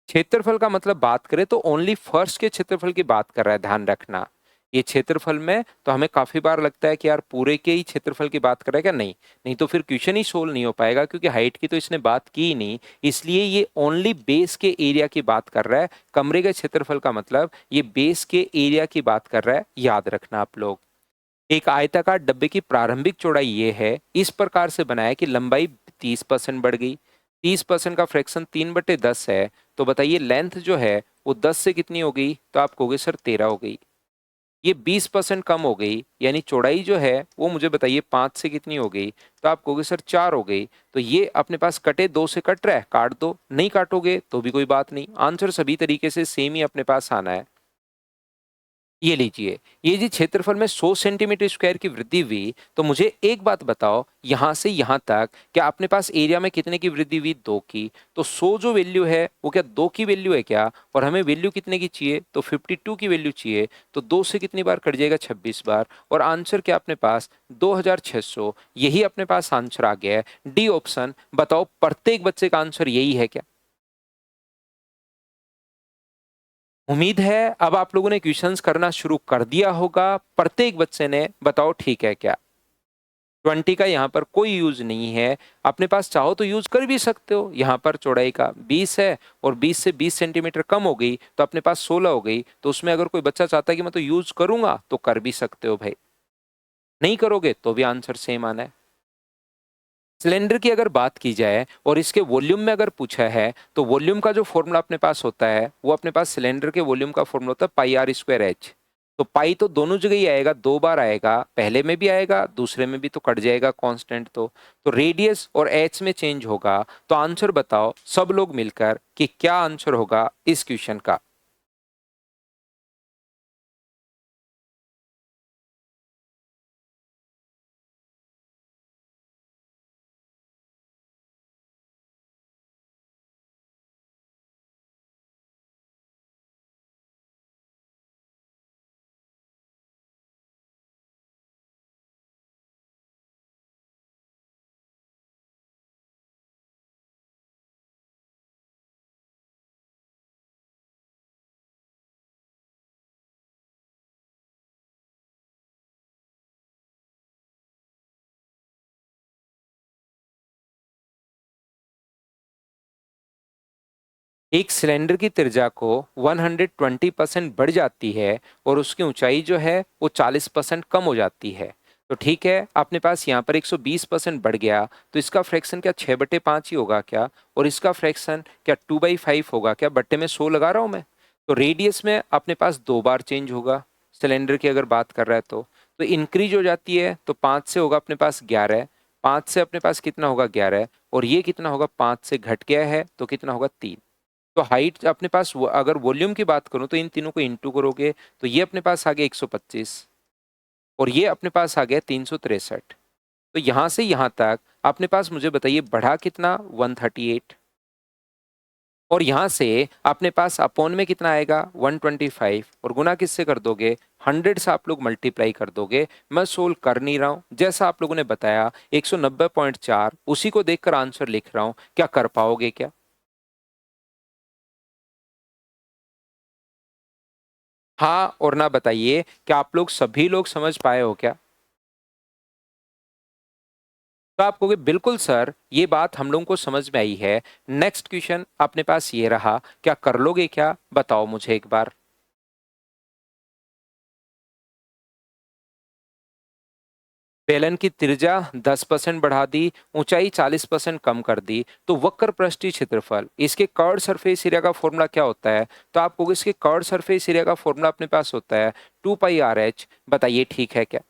Speaker 1: क्षेत्रफल का मतलब बात करें तो ओनली फर्स्ट के क्षेत्रफल की बात कर रहा है, ध्यान रखना। ये क्षेत्रफल में तो हमें काफी बार लगता है कि यार पूरे के ही क्षेत्रफल की बात कर रहा है क्या? नहीं, नहीं तो फिर क्वेश्चन ही सोल्व नहीं हो पाएगा, क्योंकि हाइट की तो इसने बात की ही नहीं। इसलिए ये ओनली बेस के एरिया की बात कर रहा है। कमरे के क्षेत्रफल का मतलब ये बेस के एरिया की बात कर रहा है, याद रखना आप लोग। एक आयताकार डब्बे की प्रारंभिक चौड़ाई ये है, इस प्रकार से बनाया कि लंबाई 30% बढ़ गई। 30% का फ्रैक्शन 3/10 है, तो बताइए लेंथ जो है वो 10 से कितनी हो गई? तो आप कहोगे सर 13 हो गई। ये 20% कम हो गई, यानी चौड़ाई जो है वो मुझे बताइए 5 से कितनी हो गई? तो आप कहोगे सर 4 हो गई। तो ये अपने पास कटे 2 से कट रहा है, काट दो। नहीं काटोगे तो भी कोई बात नहीं, आंसर सभी तरीके से सेम ही अपने पास आना है। ये लीजिए, ये जी क्षेत्रफल में 100 सेंटीमीटर स्क्वायर की वृद्धि हुई, तो मुझे एक बात बताओ, यहां से यहां तक क्या अपने पास एरिया में कितने की वृद्धि हुई? 2 की। तो 100 जो वैल्यू है वो क्या 2 की वैल्यू है क्या? और हमें वैल्यू कितने की चाहिए? तो 52 की वैल्यू चाहिए। तो 2 से कितनी बार कट जाएगा? 26 बार। और आंसर क्या अपने पास? 2600। यही अपने पास आंसर आ गया है, डी ऑप्शन। बताओ प्रत्येक बच्चे का आंसर यही है क्या? उम्मीद है अब आप लोगों ने क्वेश्चंस करना शुरू कर दिया होगा। प्रत्येक बच्चे ने बताओ ठीक है क्या? 20 का यहाँ पर कोई यूज नहीं है। अपने पास चाहो तो यूज कर भी सकते हो। यहाँ पर चौड़ाई का 20 है और 20 से 20 सेंटीमीटर कम हो गई तो अपने पास 16 हो गई। तो उसमें अगर कोई बच्चा चाहता है कि मैं तो यूज करूंगा तो कर भी सकते हो भाई। नहीं करोगे तो भी आंसर सेम आना है। सिलेंडर की अगर बात की जाए और इसके वॉल्यूम में अगर पूछा है, तो वॉल्यूम का जो फॉर्मूला अपने पास होता है वो अपने पास सिलेंडर के वॉल्यूम का फॉर्मूला होता है पाई आर स्क्वायर एच। तो पाई तो दोनों जगह ही आएगा, 2 बार आएगा, पहले में भी आएगा दूसरे में भी, तो कट जाएगा कांस्टेंट। तो रेडियस और एच में चेंज होगा। तो आंसर बताओ सब लोग मिलकर कि क्या आंसर होगा इस क्वेश्चन का? एक सिलेंडर की त्रिज्या को 120% बढ़ जाती है और उसकी ऊंचाई जो है वो 40% कम हो जाती है। तो ठीक है, अपने पास यहाँ पर 120% बढ़ गया, तो इसका फ्रैक्शन क्या 6/5 ही होगा क्या? और इसका फ्रैक्शन क्या 2/5 होगा क्या? बट्टे में 100 लगा रहा हूँ मैं। तो रेडियस में अपने पास 2 बार चेंज होगा। सिलेंडर की अगर बात कर रहा है तो इंक्रीज हो जाती है, तो 5 से होगा अपने पास 11। 5 से अपने पास कितना होगा? 11। और ये कितना होगा? 5 से घट गया है तो कितना होगा? 3। तो हाइट अपने पास अगर वॉल्यूम की बात करूं तो इन तीनों को इंटू करोगे तो ये अपने पास आ गया 125 और ये अपने पास आ गया 363। तो यहां से यहां तक अपने पास मुझे बताइए बढ़ा कितना? 138। और यहां से अपने पास अपॉन में कितना आएगा? 125। और गुना किससे कर दोगे? 100 से आप लोग मल्टीप्लाई कर दोगे। मैं सोल्व कर नहीं रहा हूं, जैसा आप लोगों ने बताया 190.4 उसी को देखकर आंसर लिख रहा हूं। क्या कर पाओगे क्या? हाँ और ना बताइए, क्या आप लोग सभी लोग समझ पाए हो क्या? तो आप कहोगे बिल्कुल सर, ये बात हम लोगों को समझ में आई है। नेक्स्ट क्वेश्चन अपने पास ये रहा, क्या कर लोगे क्या? बताओ मुझे एक बार। बेलन की त्रिज्या 10% बढ़ा दी, ऊंचाई 40% कम कर दी, तो वक्र पृष्ठीय क्षेत्रफल, इसके कर्व सरफेस एरिया का फॉर्मूला क्या होता है? तो आप कहोगे इसके कर्व सरफेस एरिया का फॉर्मूला अपने पास होता है 2πRh। बताइए ठीक है क्या?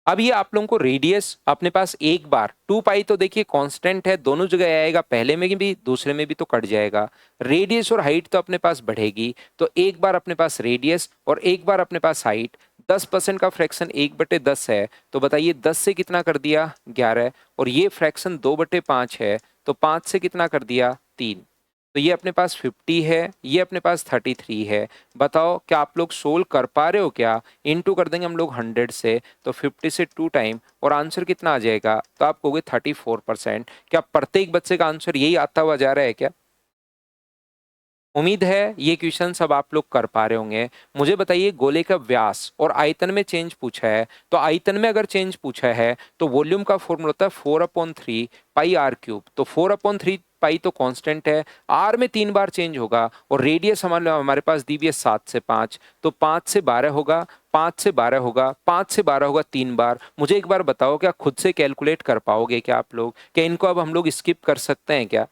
Speaker 1: अब ये आप लोगों को रेडियस अपने पास एक बार 2 पाई तो देखिए कांस्टेंट है, दोनों जगह आएगा, पहले में भी दूसरे में भी तो कट जाएगा। रेडियस और हाइट तो अपने पास बढ़ेगी, तो एक बार अपने पास रेडियस और एक बार अपने पास हाइट। 10% का फ्रैक्शन 1/10 है, तो बताइए 10 से कितना कर दिया? 11। और ये फ्रैक्शन 2/5 है, तो 5 से कितना कर दिया? 3। तो ये अपने पास 50 है, ये अपने पास 33 है। बताओ क्या आप लोग सोल्व कर पा रहे हो क्या? इनटू कर देंगे हम लोग 100 से, तो 50 से 2 टाइम, और आंसर कितना आ जाएगा? तो आप कहोगे 34%। क्या प्रत्येक बच्चे का आंसर यही आता हुआ जा रहा है क्या? उम्मीद है ये क्वेश्चन सब आप लोग कर पा रहे होंगे। मुझे बताइए, गोले का व्यास और आयतन में चेंज पूछा है, तो आयतन में अगर चेंज पूछा है तो वॉल्यूम का फॉर्मूला होता है 4/3 पाई आर क्यूब। तो 4/3 पाई तो कांस्टेंट है, आर में 3 बार चेंज होगा, और रेडियस हमारे पास दी हुई है 7 से 5, तो 5 से 12 होगा, 5 से 12 होगा, 5 से 12 होगा 3 बार। मुझे एक बार बताओ, क्या खुद से कैलकुलेट कर पाओगे क्या आप लोग? क्या इनको अब हम लोग स्किप कर सकते हैं क्या?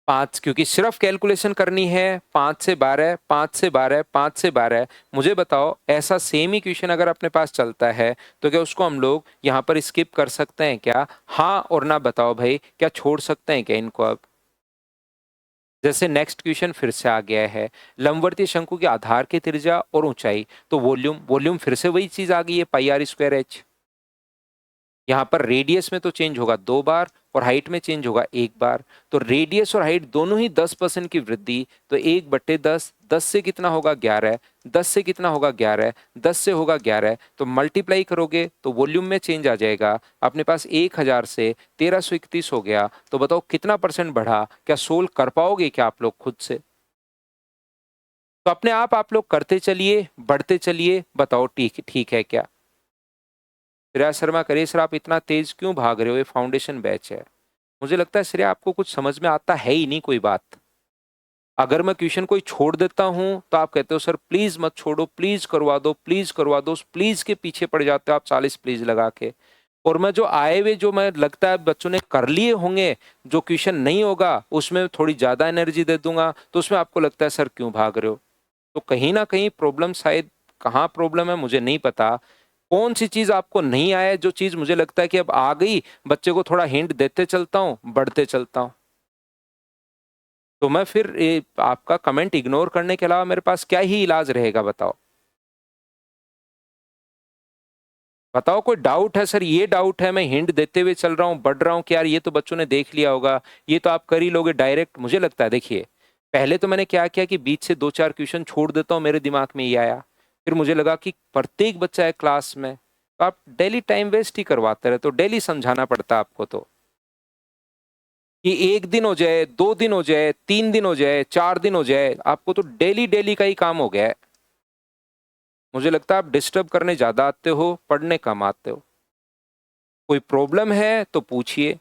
Speaker 1: 5, क्योंकि सिर्फ कैलकुलेशन करनी है। 5 से 12, 5 से 12, 5 से 12। मुझे बताओ, ऐसा सेम ही क्वेश्चन अगर अपने पास चलता है तो क्या उसको हम लोग यहाँ पर स्किप कर सकते हैं क्या? हाँ और ना बताओ भाई, क्या छोड़ सकते हैं क्या इनको अब? जैसे नेक्स्ट क्वेश्चन फिर से आ गया है, लंबवर्तीय शंकु के आधार की त्रिज्या और ऊंचाई, तो वॉल्यूम, वॉल्यूम फिर से वही चीज आ गई है, पाई आर स्क्वायर एच। यहाँ पर रेडियस में तो चेंज होगा 2 बार और हाइट में चेंज होगा 1 बार। तो रेडियस और हाइट दोनों ही 10% की वृद्धि, तो 1/10, 10 से कितना होगा 11, 10 से कितना होगा 11, 10 से होगा 11, तो मल्टीप्लाई करोगे तो वॉल्यूम में चेंज आ जाएगा अपने पास। 1000 से 1331 हो गया, तो बताओ कितना परसेंट बढ़ा? क्या सोल्व कर पाओगे क्या आप लोग खुद से? तो अपने आप लोग करते चलिए, बढ़ते चलिए, बताओ ठीक ठीक है क्या? श्रेया शर्मा करिए, सर आप इतना तेज क्यों भाग रहे हो, ये फाउंडेशन बैच है। मुझे लगता है श्रेया आपको कुछ समझ में आता है ही नहीं कोई बात। अगर मैं क्वेश्चन कोई छोड़ देता हूं तो आप कहते हो सर प्लीज मत छोड़ो, प्लीज करवा दो, प्लीज करवा दो। उस प्लीज के पीछे पड़ जाते हो आप 40 प्लीज लगा के। और मैं जो आए हुए, जो मैं लगता है बच्चों ने कर लिए होंगे, जो क्वेश्चन नहीं होगा उसमें थोड़ी ज्यादा एनर्जी दे दूंगा, तो उसमें आपको लगता है सर क्यों भाग रहे हो। तो कहीं ना कहीं प्रॉब्लम, शायद कहाँ प्रॉब्लम है मुझे नहीं पता। कौन सी चीज आपको नहीं आया, जो चीज मुझे लगता है कि अब आ गई, बच्चे को थोड़ा हिंट देते चलता हूँ, बढ़ते चलता हूँ। तो मैं फिर आपका कमेंट इग्नोर करने के अलावा मेरे पास क्या ही इलाज रहेगा, बताओ। बताओ कोई डाउट है? सर ये डाउट है, मैं हिंट देते हुए चल रहा हूँ, बढ़ रहा हूँ कि यार ये तो बच्चों ने देख लिया होगा, ये तो आप कर ही लोगे डायरेक्ट। मुझे लगता है, देखिए पहले तो मैंने क्या किया कि बीच से 2-4 क्वेश्चन छोड़ देता हूँ, मेरे दिमाग में ये आया। फिर मुझे लगा कि प्रत्येक बच्चा है क्लास में, तो आप डेली टाइम वेस्ट ही करवाते रहे, तो डेली समझाना पड़ता है आपको। तो कि 1 दिन हो जाए, 2 दिन हो जाए, 3 दिन हो जाए, 4 दिन हो जाए, आपको तो डेली डेली का ही काम हो गया है। मुझे लगता है आप डिस्टर्ब करने ज्यादा आते हो, पढ़ने कम आते हो। कोई प्रॉब्लम है तो पूछिए।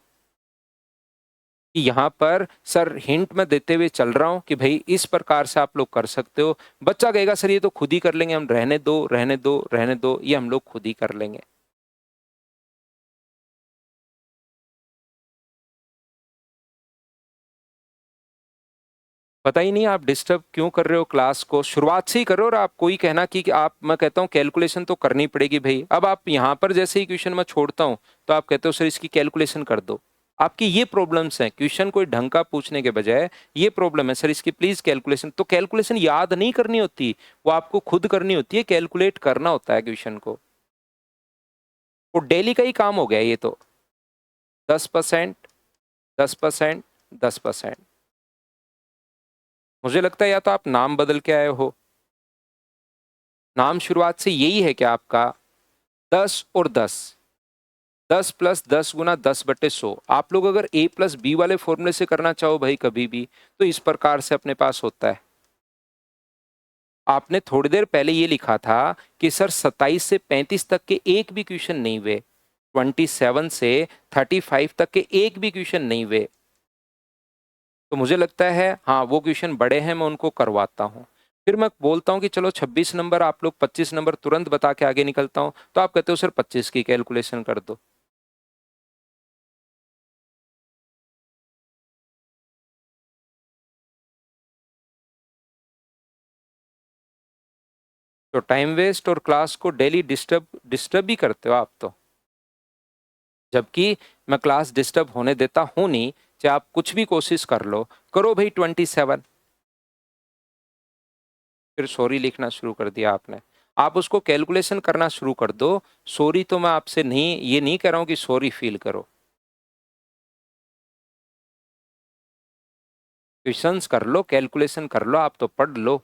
Speaker 1: कि यहाँ पर सर हिंट में देते हुए चल रहा हूँ कि भाई इस प्रकार से आप लोग कर सकते हो। बच्चा कहेगा सर ये तो खुद ही कर लेंगे हम, रहने दो रहने दो रहने दो, ये हम लोग खुद ही कर लेंगे। पता ही नहीं आप डिस्टर्ब क्यों कर रहे हो क्लास को, शुरुआत से ही करो। और आप कोई कहना कि आप, मैं कहता हूँ कैलकुलेशन तो करनी पड़ेगी भाई। अब आप यहाँ पर जैसे ही क्वेश्चन मैं छोड़ता हूँ तो आप कहते हो सर इसकी कैलकुलेशन कर दो। आपकी ये प्रॉब्लम्स हैं, क्वेश्चन कोई ढंग का पूछने के बजाय ये प्रॉब्लम है सर इसकी प्लीज कैलकुलेशन। तो कैलकुलेशन याद नहीं करनी होती, वो आपको खुद करनी होती है, कैलकुलेट करना होता है क्वेश्चन को। वो डेली का ही काम हो गया ये तो। 10%, 10%, 10%। मुझे लगता है या तो आप नाम बदल के आए हो। नाम शुरुआत से यही है क्या आपका? 10 और 10, 10 + 10 × 10/100। आप लोग अगर a + b वाले फॉर्मूले से करना चाहो भाई कभी भी, तो इस प्रकार से अपने पास होता है। आपने थोड़ी देर पहले ये लिखा था कि सर 27 से 35 तक के एक भी क्वेश्चन नहीं हुए, 27 से 35 तक के एक भी क्वेश्चन नहीं हुए। तो मुझे लगता है हाँ वो क्वेश्चन बड़े हैं, मैं उनको करवाता हूँ। फिर मैं बोलता हूँ कि चलो 26 नंबर, आप लोग 25 नंबर तुरंत बता के आगे निकलता हूँ, तो आप कहते हो सर 25 की कैलकुलेशन कर दो। तो टाइम वेस्ट और क्लास को डेली डिस्टर्ब डिस्टर्ब ही करते हो आप तो। जबकि मैं क्लास डिस्टर्ब होने देता हूँ नहीं, चाहे आप कुछ भी कोशिश कर लो। करो भाई 27। फिर सॉरी लिखना शुरू कर दिया आपने। आप उसको कैलकुलेशन करना शुरू कर दो। सॉरी तो मैं आपसे नहीं, ये नहीं कह रहा हूँ कि सॉरी फील करो। क्वेश्चंस कर लो, कैलकुलेशन कर लो, आप तो पढ़ लो।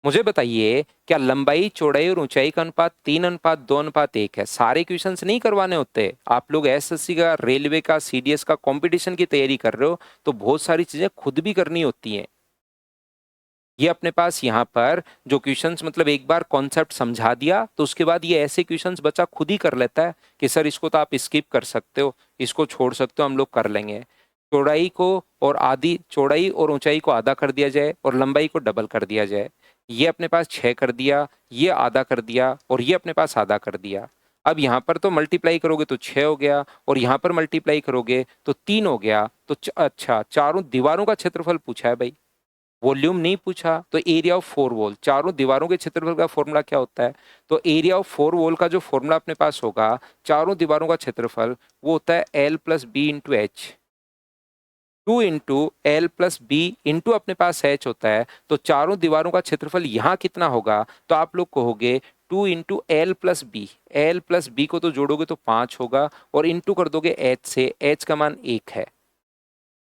Speaker 1: मुझे बताइए क्या लंबाई चौड़ाई और ऊंचाई का अनुपात 3:2:1 है? सारे क्वेश्चंस नहीं करवाने होते। आप लोग एसएससी का, रेलवे का, सीडीएस का कंपटीशन की तैयारी कर रहे हो तो बहुत सारी चीजें खुद भी करनी होती हैं। ये अपने पास यहाँ पर जो क्वेश्चंस मतलब एक बार कॉन्सेप्ट समझा दिया तो उसके बाद ये ऐसे क्वेश्चंस बच्चा खुद ही कर लेता है कि सर इसको तो आप स्किप कर सकते हो, इसको छोड़ सकते हो, हम लोग कर लेंगे। चौड़ाई को और आधी चौड़ाई और ऊंचाई को आधा कर दिया जाए और लंबाई को डबल कर दिया जाए। ये अपने पास 6 कर दिया, ये आधा कर दिया और ये अपने पास आधा कर दिया। अब यहाँ पर तो मल्टीप्लाई करोगे तो 6 हो गया और यहाँ पर मल्टीप्लाई करोगे तो 3 हो गया। तो अच्छा, चारों दीवारों का क्षेत्रफल पूछा है भाई, वॉल्यूम नहीं पूछा। तो एरिया ऑफ 4 वॉल, चारों दीवारों के क्षेत्रफल का फॉर्मूला क्या होता है? तो एरिया ऑफ 4 वॉल का जो फॉर्मूला अपने पास होगा चारों दीवारों का क्षेत्रफल, वो होता है L plus B into H. 2 into L plus B into अपने पास एच होता है। तो चारों दीवारों का क्षेत्रफल यहाँ कितना होगा? तो आप लोग कहोगे 2 into L plus B. L plus B को तो जोड़ोगे तो 5 होगा और इंटू कर दोगे एच से, एच का मान 1 है।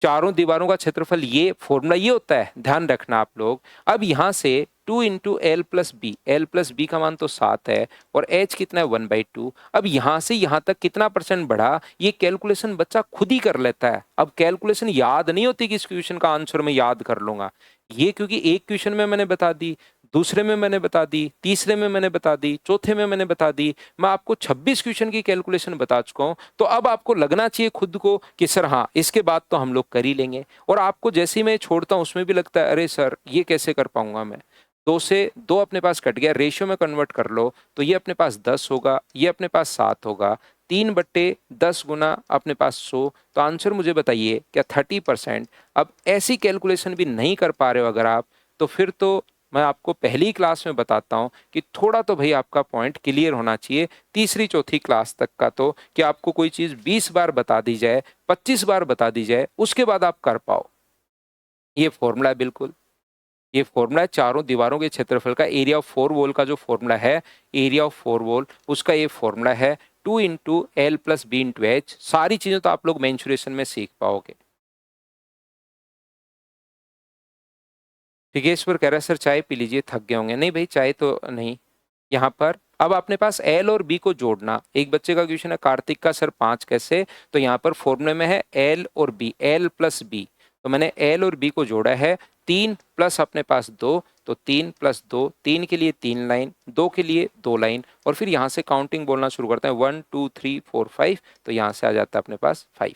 Speaker 1: चारों दीवारों का क्षेत्रफल, ये फॉर्मूला ये होता है, ध्यान रखना आप लोग। अब यहां से 2 into L plus B, L plus B का मान तो 7 है और एच कितना है 1/2। अब यहां से यहां तक कितना परसेंट बढ़ा, ये कैलकुलेशन बच्चा खुद ही कर लेता है। अब कैलकुलेशन याद नहीं होती कि इस क्वेश्चन का आंसर मैं याद कर लूंगा, ये क्योंकि एक क्वेश्चन में मैंने बता दी, दूसरे में मैंने बता दी, तीसरे में मैंने बता दी, चौथे में मैंने बता दी, मैं आपको 26 क्वेश्चन की कैलकुलेशन बता चुका हूं। तो अब आपको लगना चाहिए खुद को कि सर हाँ, इसके बाद तो हम लोग कर ही लेंगे। और आपको जैसे ही मैं छोड़ता हूं उसमें भी लगता है अरे सर ये कैसे कर पाऊंगा मैं। 2 से 2 अपने पास कट गया, रेशियो में कन्वर्ट कर लो तो ये अपने पास 10 होगा, ये अपने पास 7 होगा। 3/10 गुना अपने पास 100। तो आंसर मुझे बताइए क्या 30%? अब ऐसी कैलकुलेशन भी नहीं कर पा रहे हो अगर आप, तो फिर तो मैं आपको पहली क्लास में बताता हूं कि थोड़ा तो भाई आपका पॉइंट क्लियर होना चाहिए तीसरी चौथी क्लास तक का। तो कि आपको कोई चीज 20 बार बता दी जाए, 25 बार बता दी जाए, उसके बाद आप कर पाओ। ये फॉर्मूला है, बिल्कुल ये फॉर्मूला है चारों दीवारों के क्षेत्रफल का, एरिया ऑफ 4 वॉल का जो फॉर्मूला है, एरिया ऑफ 4 वॉल उसका ये फॉर्मूला है 2 into L plus B into H. सारी चीजें तो आप लोग मेंसुरेशन में सीख पाओगे। टिकेश्वर कह रहा है सर चाय पी लीजिए, थक गए होंगे। नहीं भाई, चाय तो नहीं। यहाँ पर अब अपने पास एल और बी को जोड़ना, एक बच्चे का क्वेश्चन है कार्तिक का सर 5 कैसे, तो यहाँ पर फॉर्मूले में है एल और बी, एल प्लस बी। तो मैंने एल और बी को जोड़ा है, 3 प्लस अपने पास 2, तो 3 प्लस 2, 3 के लिए 3 लाइन, 2 के लिए 2 लाइन, और फिर यहाँ से काउंटिंग बोलना शुरू करते हैं 1 2 3 4 5। तो यहाँ से आ जाता है अपने पास 5।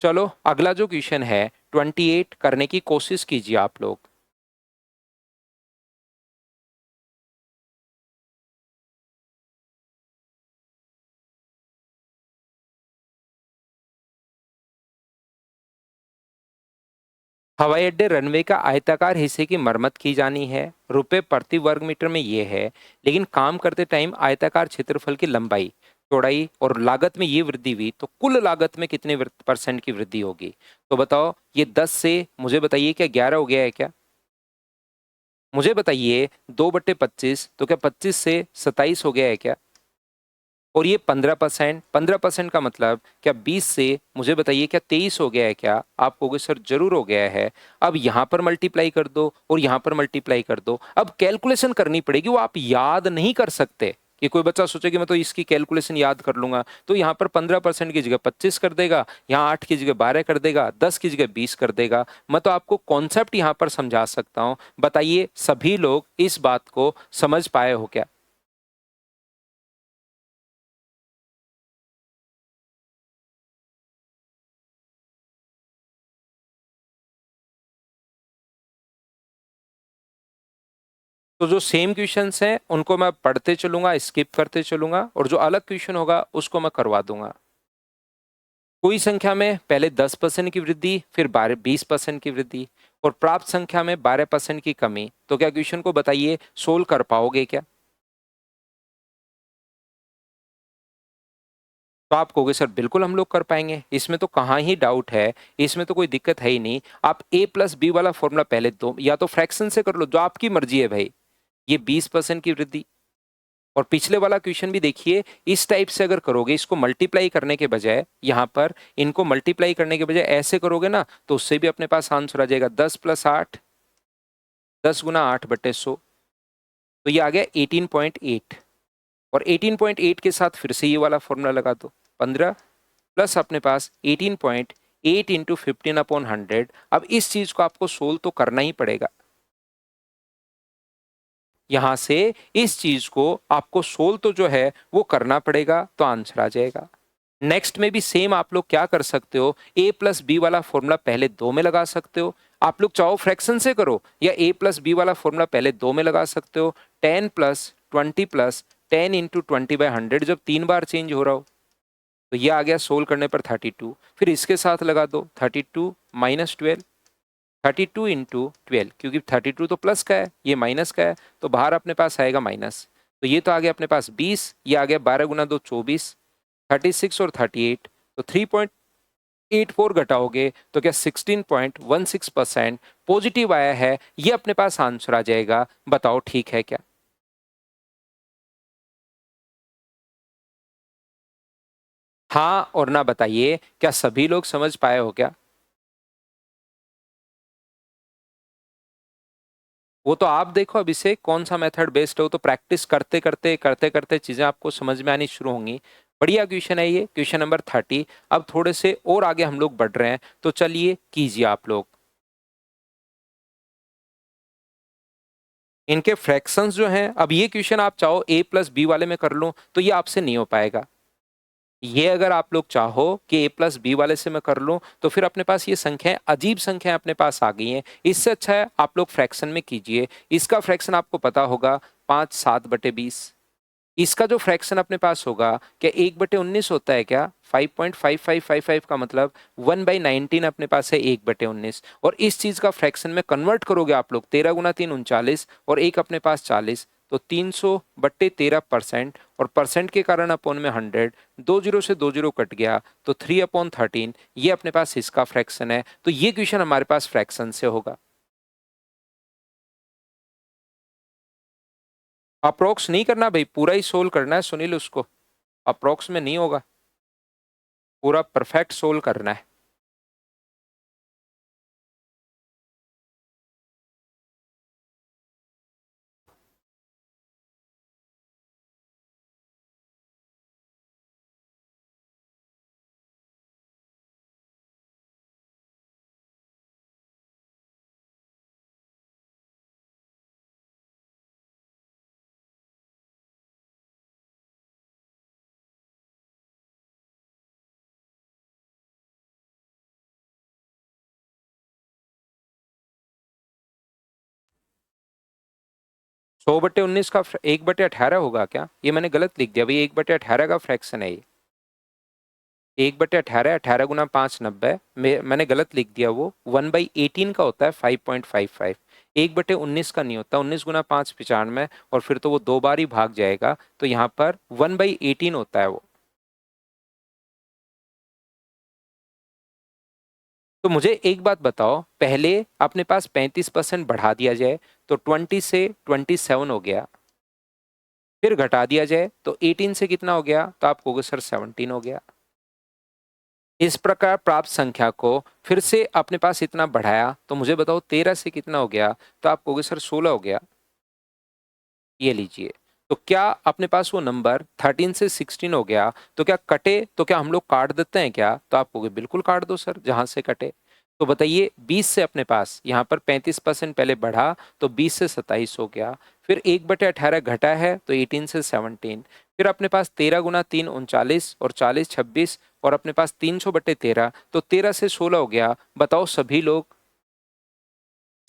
Speaker 1: चलो अगला जो क्वेश्चन है 28 करने की कोशिश कीजिए आप लोग। हवाई अड्डे रनवे का आयताकार हिस्से की मरम्मत की जानी है, रुपए प्रति वर्ग मीटर में ये है, लेकिन काम करते टाइम आयताकार क्षेत्रफल की लंबाई, चौड़ाई और लागत में ये वृद्धि हुई तो कुल लागत में कितने परसेंट की वृद्धि होगी? तो बताओ, ये 10 से मुझे बताइए क्या 11 हो गया है क्या? मुझे बताइए 2/25, तो क्या 25 से 27 हो गया है क्या? और ये 15%, 15% का मतलब क्या 20 से मुझे बताइए क्या 23 हो गया है क्या? आप कहोगे सर जरूर हो गया है। अब यहाँ पर मल्टीप्लाई कर दो और यहाँ पर मल्टीप्लाई कर दो। अब कैलकुलेशन करनी पड़ेगी, वो आप याद नहीं कर सकते। कि कोई बच्चा सोचे कि मैं तो इसकी कैलकुलेशन याद कर लूंगा, तो यहाँ पर 15% की जगह 25 कर देगा, यहाँ 8 की जगह 12 कर देगा, 10 की जगह 20 कर देगा। मैं तो आपको कॉन्सेप्ट यहाँ पर समझा सकता हूँ। बताइए सभी लोग इस बात को समझ पाए हो क्या? तो जो सेम क्वेश्चंस हैं उनको मैं पढ़ते चलूंगा, स्किप करते चलूंगा, और जो अलग क्वेश्चन होगा उसको मैं करवा दूंगा। कोई संख्या में पहले 10% की वृद्धि, फिर 20% की वृद्धि, और प्राप्त संख्या में 12% की कमी, तो क्या क्वेश्चन को बताइए सोल्व कर पाओगे क्या? तो आप कहोगे सर बिल्कुल हम लोग कर पाएंगे, इसमें तो कहाँ ही डाउट है, इसमें तो कोई दिक्कत है ही नहीं। आप a प्लस बी वाला फॉर्मूला पहले दो, या तो फ्रैक्शन से कर लो, जो आपकी मर्जी है भाई। ये 20% की वृद्धि, और पिछले वाला क्वेश्चन भी देखिए, इस टाइप से अगर करोगे, इसको मल्टीप्लाई करने के बजाय, यहाँ पर इनको मल्टीप्लाई करने के बजाय ऐसे करोगे ना, तो उससे भी अपने पास आंसर आ जाएगा 10 + 8, 10 × 8/100, तो ये आ गया 18.8। और 18.8 के साथ फिर से ये वाला फॉर्मूला लगा दो, 15 प्लस अपने पास 18.8 इंटू 15/100। अब इस चीज को आपको सोल्व तो करना ही पड़ेगा, यहां से इस चीज को आपको सोल्व तो जो है वो करना पड़ेगा, तो आंसर आ जाएगा। नेक्स्ट में भी सेम आप लोग क्या कर सकते हो, a प्लस बी वाला फॉर्मूला पहले 2 में लगा सकते हो। आप लोग चाहो फ्रैक्शन से करो, या a प्लस बी वाला फॉर्मूला पहले 2 में लगा सकते हो। 10 + 20 + 10 इंटू 20/100 जब 3 बार चेंज हो रहा हो, तो ये आ गया सोल्व करने पर 32। फिर इसके साथ लगा दो 32 - 12, 32 इंटू 12, क्योंकि 32 तो प्लस का है, ये माइनस का है, तो बाहर अपने पास आएगा माइनस। तो ये तो आ गया अपने पास 20, ये आ गया 12 × 2 24, 36 और 38, तो 3.84 घटाओगे तो क्या 16.16% पॉजिटिव आया है, ये अपने पास आंसर आ जाएगा। बताओ ठीक है क्या? हाँ और ना बताइए, क्या सभी लोग समझ पाए हो क्या? वो तो आप देखो अभी से कौन सा मेथड बेस्ट है, वो तो प्रैक्टिस करते करते चीजें आपको समझ में आनी शुरू होंगी। बढ़िया क्वेश्चन है ये, क्वेश्चन नंबर 30। अब थोड़े से और आगे हम लोग बढ़ रहे हैं, तो चलिए कीजिए आप लोग। इनके फ्रैक्शंस जो हैं, अब ये क्वेश्चन आप चाहो a प्लस बी वाले में कर लो, तो ये आपसे नहीं हो पाएगा। ये अगर आप लोग चाहो कि a प्लस बी वाले से मैं कर लूं, तो फिर अपने पास ये संख्याएं, अजीब संख्याएं अपने पास आ गई हैं। इससे अच्छा है आप लोग फ्रैक्शन में कीजिए। इसका फ्रैक्शन आपको पता होगा 5/7/20। इसका जो फ्रैक्शन अपने पास होगा, क्या 1/19 होता है क्या? 5.5555 का मतलब 1/19 अपने पास है 1/19। और इस चीज का फ्रैक्शन में कन्वर्ट करोगे आप लोग, 13 × 3 39, और एक अपने पास 40, तो 300/13%। और परसेंट के कारण अपॉन में 100, 2 जीरो से 2 जीरो कट गया, तो 3/13, ये अपने पास इसका फ्रैक्शन है। तो ये क्वेश्चन हमारे पास फ्रैक्शन से होगा। अप्रोक्स नहीं करना भाई, पूरा ही सोल्व करना है सुनील, उसको अप्रोक्स में नहीं होगा, पूरा परफेक्ट सोल्व करना है। सौ बटे उन्नीस का 1/18 होगा क्या? ये मैंने गलत लिख दिया भाई, 1/18 का फ्रैक्शन है ये। 1/18, 18 × 5 90, मैंने गलत लिख दिया, वो 1/18 का होता है 5.55। 1/19 का नहीं होता, 19 × 5 95, और फिर तो वो 2 बार ही भाग जाएगा, तो यहाँ पर 1/18 होता है वो। तो मुझे एक बात बताओ, पहले अपने पास 35% बढ़ा दिया जाए, तो 20 से 27 हो गया। फिर घटा दिया जाए तो 18 से कितना हो गया, तो आप कहोगे सर 17 हो गया। इस प्रकार प्राप्त संख्या को फिर से अपने पास इतना बढ़ाया, तो मुझे बताओ 13 से कितना हो गया, तो आप कहोगे सर 16 हो गया। ये लीजिए, तो क्या अपने पास वो नंबर 13 से 16 हो गया, तो क्या कटे, तो क्या हम लोग काट देते हैं क्या? तो आप कहोगे बिल्कुल काट दो सर, जहां से कटे। तो बताइए 20 से अपने पास यहाँ पर 35% पहले बढ़ा, तो 20 से 27 हो गया। फिर 1/18 घटा है, तो 18 से 17। फिर अपने पास 13 × 3 39, और 40 26, और अपने पास 300/13, तो 13 से 16 हो गया। बताओ सभी लोग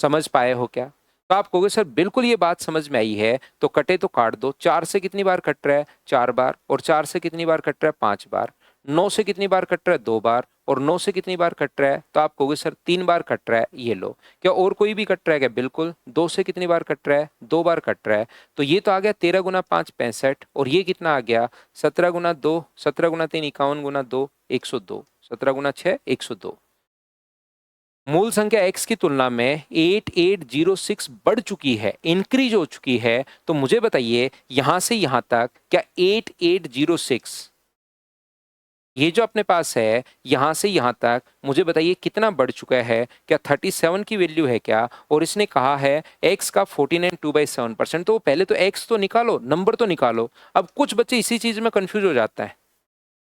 Speaker 1: समझ पाए हो क्या? तो आप कहोगे सर बिल्कुल ये बात समझ में आई है, तो कटे तो काट दो। 4 से कितनी बार कट रहा है? 4 बार। और 4 से कितनी बार कट रहा है? 5 बार। 9 से कितनी बार कट रहा है? 2 बार। और 9 से कितनी बार कट रहा है? तो आप कहोगे सर 3 बार कट रहा है। ये लो, क्या और कोई भी कट रहा है क्या? बिल्कुल। 2 से कितनी बार कट रहा है? 2 बार कट रहा है। तो ये तो आ गया 13 × 5 65, और ये कितना आ गया? 17 × 2, 17 × 3 51 × 2 102, 17 × 6 102। मूल संख्या x की तुलना में 8806 बढ़ चुकी है, इंक्रीज हो चुकी है, तो मुझे बताइए यहां से यहां तक क्या 8806 ये जो अपने पास है यहां से यहां तक मुझे बताइए कितना बढ़ चुका है, क्या 37 की वैल्यू है क्या? और इसने कहा है x का 14 एंड 2/7%, तो पहले तो x तो निकालो, नंबर तो निकालो। अब कुछ बच्चे इसी चीज में कंफ्यूज हो जाते हैं,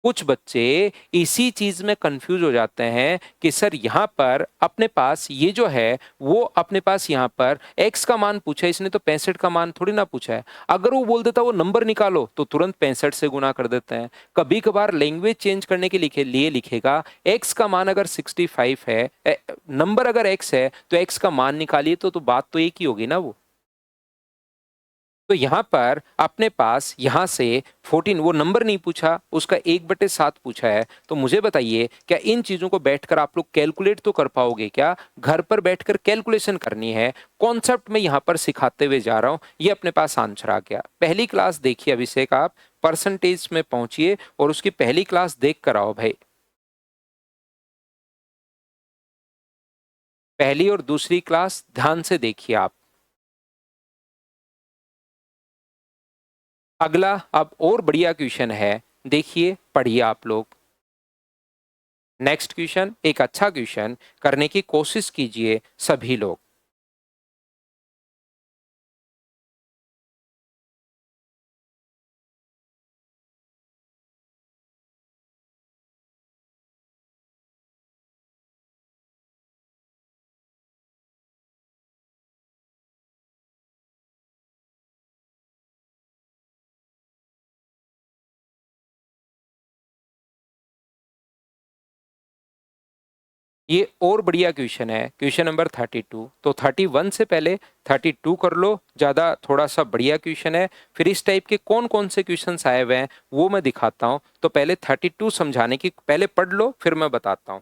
Speaker 1: कुछ बच्चे इसी चीज में कंफ्यूज हो जाते हैं कि सर यहाँ पर अपने पास ये जो है वो अपने पास यहाँ पर x का मान पूछा है, इसने तो 65 का मान थोड़ी ना पूछा है। अगर वो बोल देता वो नंबर निकालो तो तुरंत 65 से गुना कर देते हैं। कभी कभार लैंग्वेज चेंज करने के लिए लिखेगा x का मान अगर 65 है, नंबर अगर x है तो x का मान निकालिए, तो बात तो एक ही होगी ना वो। तो यहां पर अपने पास यहां से 14 वो नंबर नहीं पूछा, उसका 1/7 पूछा है। तो मुझे बताइए क्या इन चीजों को बैठकर आप लोग कैलकुलेट तो कर पाओगे क्या? घर पर बैठकर कैलकुलेशन करनी है, कॉन्सेप्ट में यहां पर सिखाते हुए जा रहा हूं। ये अपने पास आंसर आ गया। पहली क्लास देखिए अभिषेक, आप परसेंटेज में पहुंचिए और उसकी पहली क्लास देख कर आओ भाई। पहली और दूसरी क्लास ध्यान से देखिए आप। अगला अब और बढ़िया क्वेश्चन है, देखिए पढ़िए आप लोग। नेक्स्ट क्वेश्चन एक अच्छा क्वेश्चन करने की कोशिश कीजिए सभी लोग। ये और बढ़िया क्वेश्चन है, क्वेश्चन नंबर 32। तो 31 से पहले 32 कर लो, ज्यादा थोड़ा सा बढ़िया क्वेश्चन है। फिर इस टाइप के कौन कौन से क्वेश्चन आए हुए हैं वो मैं दिखाता हूं। तो पहले 32 समझाने की पहले पढ़ लो, फिर मैं बताता हूं।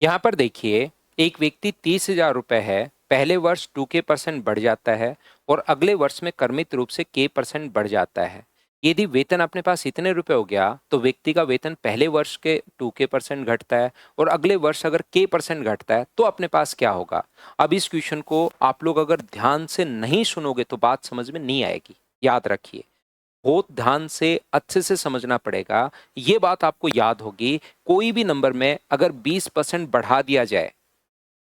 Speaker 1: यहाँ पर देखिए एक व्यक्ति 30,000 रुपए है, पहले वर्ष 2K% बढ़ जाता है और अगले वर्ष में क्रमित रूप से K% बढ़ जाता है। यदि वेतन अपने पास इतने रुपए हो गया तो व्यक्ति का वेतन पहले वर्ष के 2K% घटता है और अगले वर्ष अगर K% घटता है तो अपने पास क्या होगा? अब इस क्वेश्चन को आप लोग अगर ध्यान से नहीं सुनोगे तो बात समझ में नहीं आएगी, याद रखिए। बहुत ध्यान से अच्छे से समझना पड़ेगा। ये बात आपको याद होगी, कोई भी नंबर में अगर 20% बढ़ा दिया जाए,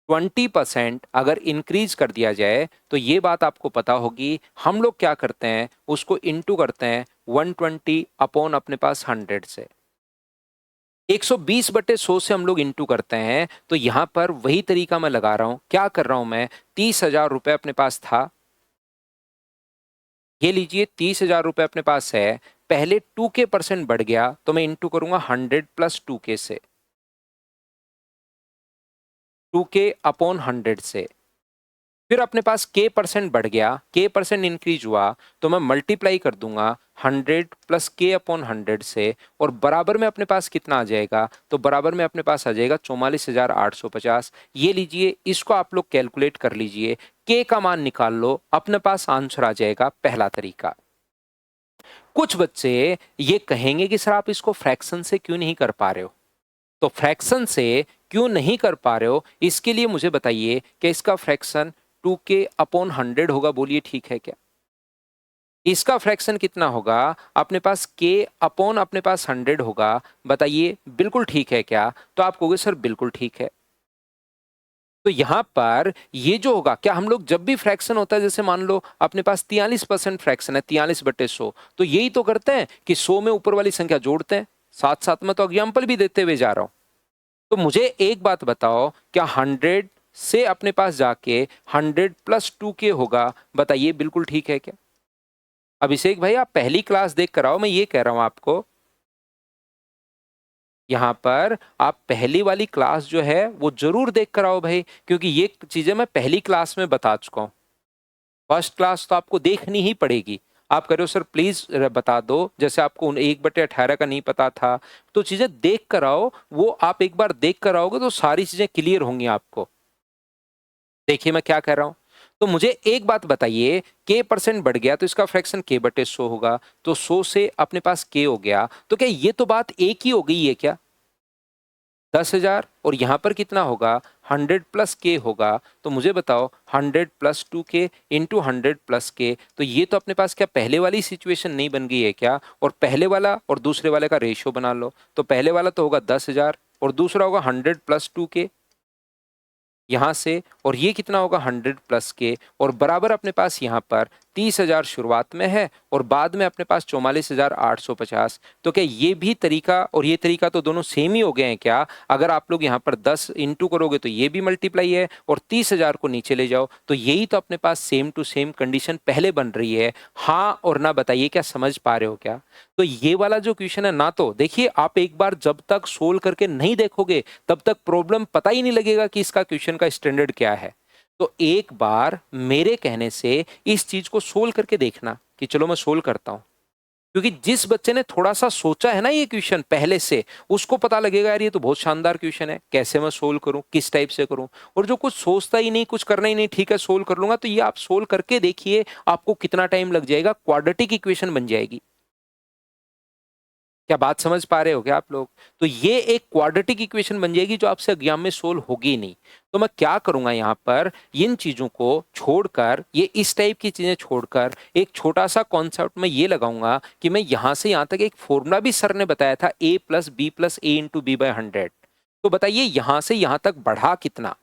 Speaker 1: 20% अगर इंक्रीज कर दिया जाए, तो ये बात आपको पता होगी हम लोग क्या करते हैं, उसको इंटू करते हैं 120 अपॉन अपने पास 100 से। 120/100 से हम लोग इंटू करते हैं। तो यहां पर वही तरीका मैं लगा रहा हूं। क्या कर रहा हूं मैं? 30,000 रुपए अपने पास था, ये लीजिए 30,000 रुपए अपने पास है। पहले 2K% बढ़ गया तो मैं इंटू करूंगा 100 प्लस 2K से, 2K अपॉन 100 से। फिर अपने पास K% बढ़ गया, K% इंक्रीज हुआ तो मैं मल्टीप्लाई कर दूंगा 100 प्लस K अपॉन 100 से, और बराबर में अपने पास कितना आ जाएगा? तो बराबर में अपने पास आ जाएगा 44,850। ये लीजिए, इसको आप लोग कैलकुलेट कर लीजिए, K का मान निकाल लो, अपने पास आंसर आ जाएगा। पहला तरीका। कुछ बच्चे ये कहेंगे कि सर आप इसको फ्रैक्शन से क्यों नहीं कर पा रहे हो? तो फ्रैक्शन से क्यों नहीं कर पा रहे हो, इसके लिए मुझे बताइए कि इसका फ्रैक्शन 2K अपॉन 100 होगा, बोलिए ठीक है क्या? इसका फ्रैक्शन कितना होगा? अपने पास K अपॉन अपने पास 100 होगा, बताइए बिल्कुल ठीक है क्या? तो आप कहोगे सर बिल्कुल ठीक है। तो यहां पर ये जो होगा, क्या हम लोग जब भी फ्रैक्शन होता है, जैसे मान लो अपने पास 43% फ्रैक्शन है, 43/100, तो यही तो करते हैं कि 100 में ऊपर वाली संख्या जोड़ते हैं। साथ साथ में तो एग्जाम्पल भी देते हुए जा रहा हूं। तो मुझे एक बात बताओ, क्या 100 से अपने पास जाके 100 प्लस 2k होगा। बताइए बिल्कुल ठीक है क्या? अभिषेक भाई आप पहली क्लास देख कर आओ, मैं ये कह रहा हूं आपको। यहाँ पर आप पहली वाली क्लास जो है वो जरूर देख कर आओ भाई, क्योंकि ये चीजें मैं पहली क्लास में बता चुका हूं। फर्स्ट क्लास तो आपको देखनी ही पड़ेगी। आप कह रहे हो सर प्लीज बता दो, जैसे आपको 1/18 का नहीं पता था, तो चीजें देख कर आओ। वो आप एक बार देख कर आओगे तो सारी चीजें क्लियर होंगी आपको। देखिए मैं क्या कह रहा हूं, तो मुझे एक बात बताइए, k परसेंट बढ़ गया तो इसका फ्रैक्शन k/100 होगा, तो 100 से अपने पास k हो गया, तो क्या ये तो बात एक ही हो गई है क्या? 10,000, और यहां पर कितना होगा? 100 प्लस k होगा। तो मुझे बताओ 100 plus 2k into 100 plus k, तो ये तो अपने पास क्या पहले वाली सिचुएशन नहीं बन गई है क्या? और पहले वाला और दूसरे वाले का रेशियो बना लो, तो पहले वाला तो होगा 10,000 और दूसरा होगा 100 प्लस 2k यहां से, और ये कितना होगा 100 प्लस के, और बराबर अपने पास यहाँ पर 30,000 शुरुआत में है और बाद में अपने पास 44,850। तो क्या ये भी तरीका और ये तरीका तो दोनों सेम ही हो गए हैं क्या? अगर आप लोग यहाँ पर 10 इंटू करोगे तो ये भी मल्टीप्लाई है, और 30,000 को नीचे ले जाओ तो यही तो अपने पास सेम टू सेम कंडीशन पहले बन रही है। हाँ और ना बताइए, क्या समझ पा रहे हो क्या? तो ये वाला जो क्वेश्चन है ना, तो देखिए आप एक बार जब तक सोल्व करके नहीं देखोगे तब तक प्रॉब्लम पता ही नहीं लगेगा कि इसका क्वेश्चन का स्टैंडर्ड क्या है। तो एक बार मेरे कहने से इस चीज को सोल्व करके देखना कि चलो मैं सोल्व करता हूं, क्योंकि जिस बच्चे ने थोड़ा सा सोचा है ना ये क्वेश्चन पहले से, उसको पता लगेगा यार ये तो बहुत शानदार क्वेश्चन है, कैसे मैं सोल्व करूं, किस टाइप से करूं। और जो कुछ सोचता ही नहीं, कुछ करना ही नहीं, ठीक है सोल्व कर लूंगा, तो ये आप सोल्व करके देखिए आपको कितना टाइम लग जाएगा, क्वाड्रेटिक इक्वेशन बन जाएगी। क्या बात समझ पा रहे हो क्या आप लोग? तो ये एक क्वाड्रेटिक इक्वेशन बन जाएगी जो आपसे एग्जाम में सोल्व होगी नहीं। तो मैं क्या करूंगा यहाँ पर, इन चीजों को छोड़कर, ये इस टाइप की चीजें छोड़कर एक छोटा सा कॉन्सेप्ट में ये लगाऊंगा कि मैं यहां से यहां तक एक फॉर्मूला भी सर ने बताया था, a plus B plus A into B by 100। तो बताइए यहां से यहां तक बढ़ा कितना,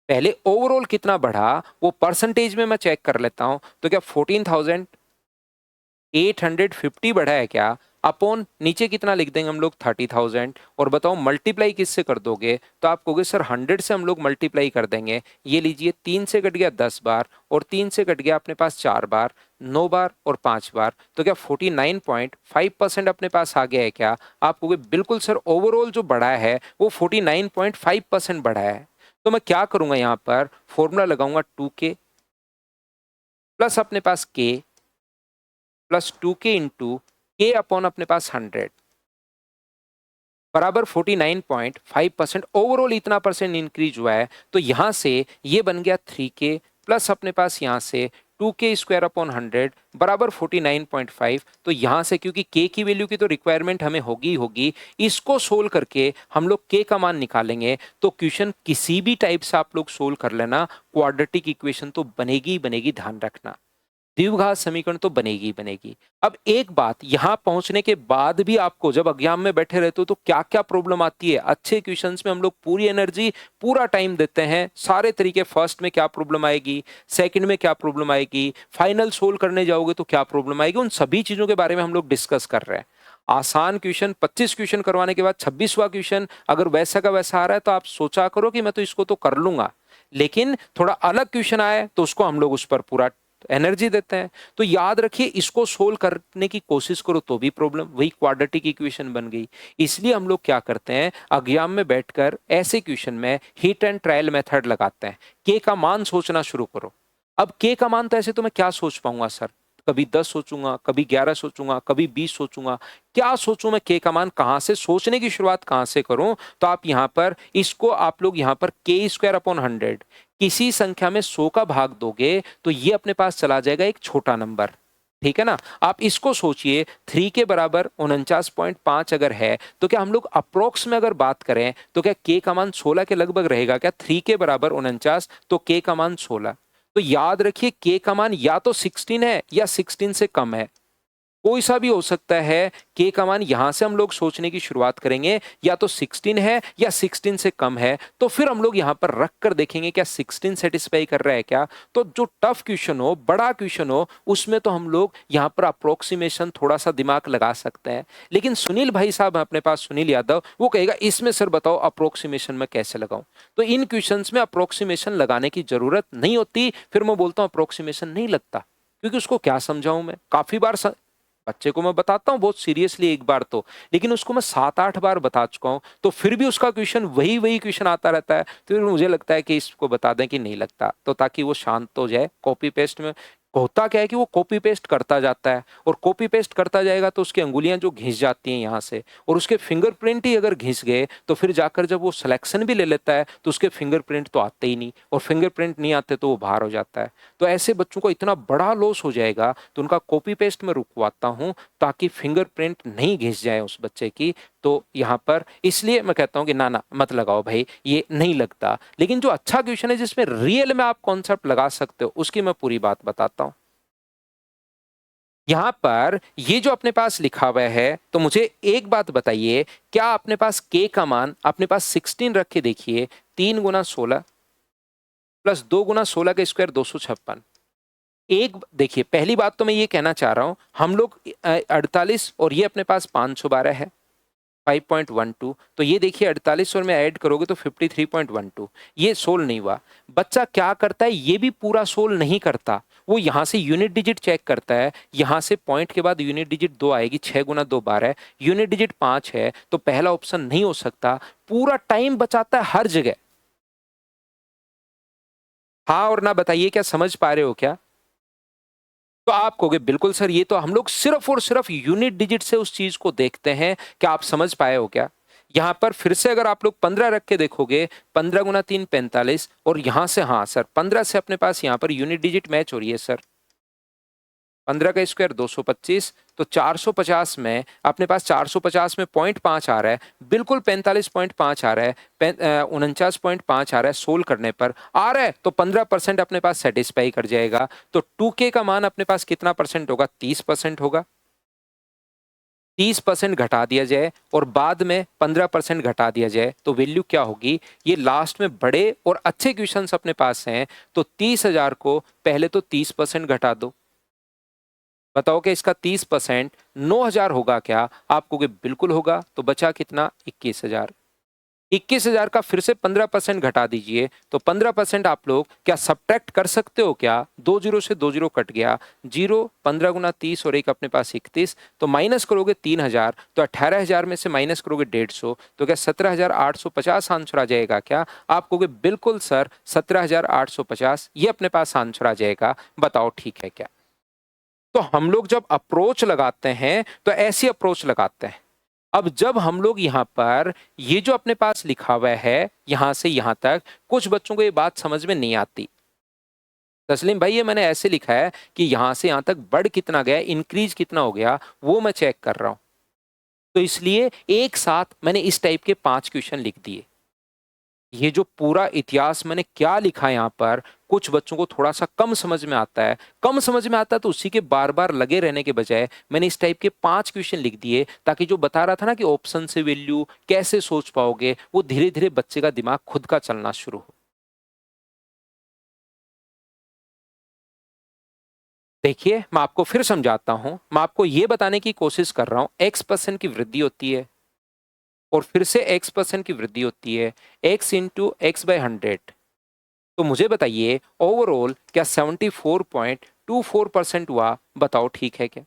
Speaker 1: पहले ओवरऑल कितना बढ़ा वो परसेंटेज में मैं चेक कर लेता हूं। तो क्या 14,850 बढ़ा है क्या? अपॉन नीचे कितना लिख देंगे हम लोग 30,000, और बताओ मल्टीप्लाई किससे कर दोगे? तो आप कहोगे सर 100 से हम लोग मल्टीप्लाई कर देंगे। ये लीजिए 3 से कट गया 10 बार, और 3 से कट गया अपने पास 4 बार, 9 बार और 5 बार। तो क्या 49.5% अपने पास आ गया है क्या? आप कहोगे बिल्कुल सर, ओवरऑल जो बढ़ा है वो 49.5% बढ़ा है। तो मैं क्या करूंगा, यहाँ पर फॉर्मूला लगाऊंगा 2k प्लस अपने पास k plus 2k into k upon अपने पास 100 बराबर 49.5%। ओवरऑल इतना परसेंट इंक्रीज हुआ है, तो यहां से ये बन गया 3k प्लस अपने पास यहां से 2k स्क्वायर अपॉन 100 बराबर 49.5। तो यहां से क्योंकि k की वैल्यू की तो रिक्वायरमेंट हमें होगी होगी, इसको सोल्व करके हम लोग k का मान निकालेंगे। तो क्वेश्चन किसी भी टाइप से आप लोग सोल्व कर लेना, क्वाड्रेटिक इक्वेशन तो बनेगी ही बनेगी, ध्यान रखना, द्विघात समीकरण तो बनेगी ही बनेगी। अब एक बात, यहां पहुंचने के बाद भी आपको जब एग्जाम में बैठे रहते हो तो क्या क्या प्रॉब्लम आती है। अच्छे क्वेश्चंस में हम लोग पूरी एनर्जी पूरा टाइम देते हैं, सारे तरीके, फर्स्ट में क्या प्रॉब्लम आएगी, सेकंड में क्या प्रॉब्लम आएगी, फाइनल सोल्व करने जाओगे तो क्या प्रॉब्लम आएगी, उन सभी चीजों के बारे में हम लोग डिस्कस कर रहे हैं। आसान क्वेश्चन 25 क्वेश्चन करवाने के बाद 26वां क्वेश्चन अगर वैसा का वैसा आ रहा है तो आप सोचा करो कि मैं तो इसको तो कर लूंगा, लेकिन थोड़ा अलग क्वेश्चन आए तो उसको हम लोग उस पर पूरा एनर्जी देते हैं। तो याद रखिए, इसको सोल्व करने की कोशिश करो तो भी प्रॉब्लम, वही क्वाड्रेटिक इक्वेशन बन गई। इसलिए हम लोग क्या करते हैं, एग्जाम में बैठकर ऐसे क्वेश्चन में हिट एंड ट्रायल मेथड लगाते हैं। के का मान सोचना शुरू करो। अब के का मान तो ऐसे तो मैं क्या सोच पाऊंगा सर, कभी 10 सोचूंगा, कभी 11 सोचूंगा, कभी 20 सोचूंगा, क्या सोचूं मैं, के का मान कहां से, सोचने की शुरुआत कहां से करूं? तो आप यहां पर इसको, आप लोग यहां पर k स्क्वायर अपॉन 100 किसी संख्या में 100 का भाग दोगे तो ये अपने पास चला जाएगा एक छोटा नंबर, ठीक है ना। आप इसको सोचिए, 3 के बराबर 49.5 अगर है तो क्या हम लोग अप्रोक्स में अगर बात करें तो क्या k का मान 16 के लगभग रहेगा क्या? 3 के बराबर 49 तो k का मान 16। तो याद रखिए k का मान या तो 16 है या 16 से कम है, कोई सा भी हो सकता है। k का मान यहां से हम लोग सोचने की शुरुआत करेंगे, या तो 16 है या 16 से कम है, तो फिर हम लोग यहां पर रख कर देखेंगे क्या 16 सेटिस्फाई कर रहा है क्या। तो जो टफ क्वेश्चन हो, बड़ा क्वेश्चन हो, उसमें तो हम लोग यहां पर अप्रोक्सीमेशन थोड़ा सा दिमाग लगा सकते हैं। लेकिन सुनील भाई साहब अपने पास, सुनील यादव, वो कहेगा इसमें सर बताओ अप्रोक्सीमेशन में कैसे लगाऊं। तो इन क्वेश्चंस में अप्रोक्सीमेशन लगाने की जरूरत नहीं होती। फिर मैं बोलता हूं अप्रोक्सीमेशन नहीं लगता, क्योंकि उसको क्या समझाऊं मैं। काफी बार बच्चे को मैं बताता हूं बहुत सीरियसली एक बार तो, लेकिन उसको मैं 7-8 बार बता चुका हूं, तो फिर भी उसका क्वेश्चन वही वही क्वेश्चन आता रहता है। तो फिर मुझे लगता है कि इसको बता दें कि नहीं लगता, तो ताकि वो शांत हो जाए। कॉपी पेस्ट में होता क्या है कि वो कॉपी पेस्ट करता जाता है, और कॉपी पेस्ट करता जाएगा तो उसकी अंगुलियां जो घिस जाती हैं यहाँ से, और उसके फिंगरप्रिंट ही अगर घिस गए तो फिर जाकर जब वो सिलेक्शन भी ले लेता है तो उसके फिंगरप्रिंट तो आते ही नहीं, और फिंगरप्रिंट नहीं आते तो वो बाहर हो जाता है। तो ऐसे बच्चों को इतना बड़ा लॉस हो जाएगा, तो उनका कॉपी पेस्ट में रुकवाता हूं ताकि फिंगरप्रिंट नहीं घिस जाए उस बच्चे की। तो यहाँ पर इसलिए मैं कहता हूं कि ना ना मत लगाओ भाई, ये नहीं लगता। लेकिन जो अच्छा क्वेश्चन है जिसमें रियल में आप कॉन्सेप्ट लगा सकते हो, उसकी मैं पूरी बात बताता हूं। यहां पर ये जो अपने पास लिखा हुआ है, तो मुझे एक बात बताइए, क्या अपने पास k का मान अपने पास 16 रख के देखिए, 3 गुना 16 प्लस 2 गुना 16 का स्क्वायर 256। एक देखिए, पहली बात तो मैं ये कहना चाह रहा हूं, हम लोग 48 और ये अपने पास 512 है 5.12, तो ये देखिए 48 और में ऐड करोगे तो 53.12, ये सोल्व नहीं हुआ। बच्चा क्या करता है, ये भी पूरा सोल्व नहीं करता, वो यहां से यूनिट डिजिट चेक करता है। यहां से पॉइंट के बाद यूनिट डिजिट 2 आएगी, 6 गुना 2 12, यूनिट डिजिट 5 है, तो पहला ऑप्शन नहीं हो सकता। पूरा टाइम बचाता है हर जगह। हाँ और ना बताइए, क्या समझ पा रहे हो क्या। तो आप कहोगे बिल्कुल सर, ये तो हम लोग सिर्फ और सिर्फ यूनिट डिजिट से उस चीज को देखते हैं, क्या आप समझ पाए हो क्या। यहां पर फिर से अगर आप लोग 15 रख के देखोगे, 15 गुना 3 45, और यहां से, हाँ सर 15 से अपने पास यहां पर यूनिट डिजिट मैच हो रही है सर, 15 का स्क्वायर 225, तो 450 में अपने पास 450 में 0.5 आ रहा है, बिल्कुल 45.5 आ रहा है, 49.5 आ रहा है, सोल्व करने पर आ रहा है, तो 15% अपने पास सेटिस्फाई कर जाएगा। तो 2k का मान अपने पास कितना परसेंट होगा, 30% होगा। 30% घटा दिया जाए और बाद में 15% घटा दिया जाए, तो वैल्यू क्या होगी। ये लास्ट में बड़े और अच्छे क्वेश्चंस अपने पास हैं, तो 30,000 को पहले तो 30% घटा दो। बताओ कि इसका 30% 9,000 होगा क्या, आप कहोगे बिल्कुल होगा। तो बचा कितना, 21,000। 21,000 का फिर से 15% घटा दीजिए, तो 15% आप लोग क्या सब्ट्रैक्ट कर सकते हो क्या। 2 जीरो से 2 जीरो कट गया, 0 15 गुना 30 और एक अपने पास 31, तो माइनस करोगे 3,000, तो 18,000 में से माइनस करोगे 150, तो क्या 17,850 आंसर आ जाएगा क्या। आप कहोगे बिल्कुल सर 17,850 ये अपने पास आंसर आ जाएगा, बताओ ठीक है क्या। तो हम लोग जब अप्रोच लगाते हैं तो ऐसी अप्रोच लगाते हैं। अब जब हम लोग यहाँ पर ये जो अपने पास लिखा हुआ है यहां से यहां तक, कुछ बच्चों को ये बात समझ में नहीं आती। तस्लीम भाई, ये मैंने ऐसे लिखा है कि यहां से यहां तक बढ़ कितना गया, इंक्रीज कितना हो गया, वो मैं चेक कर रहा हूं। तो इसलिए एक साथ मैंने इस टाइप के 5 क्वेश्चन लिख दिए। ये जो पूरा इतिहास मैंने क्या लिखा है यहाँ पर, कुछ बच्चों को थोड़ा सा कम समझ में आता है, कम समझ में आता है, तो उसी के बार बार लगे रहने के बजाय मैंने इस टाइप के 5 क्वेश्चन लिख दिए, ताकि जो बता रहा था ना कि ऑप्शन से वैल्यू कैसे सोच पाओगे, वो धीरे धीरे बच्चे का दिमाग खुद का चलना शुरू हो। देखिए मैं आपको फिर समझाता हूं, मैं आपको ये बताने की कोशिश कर रहा हूं, x% की वृद्धि होती है और फिर से x% की वृद्धि होती है, x इंटू एक्स बाई 100। तो मुझे बताइए ओवरऑल क्या 74.24% हुआ, बताओ ठीक है क्या।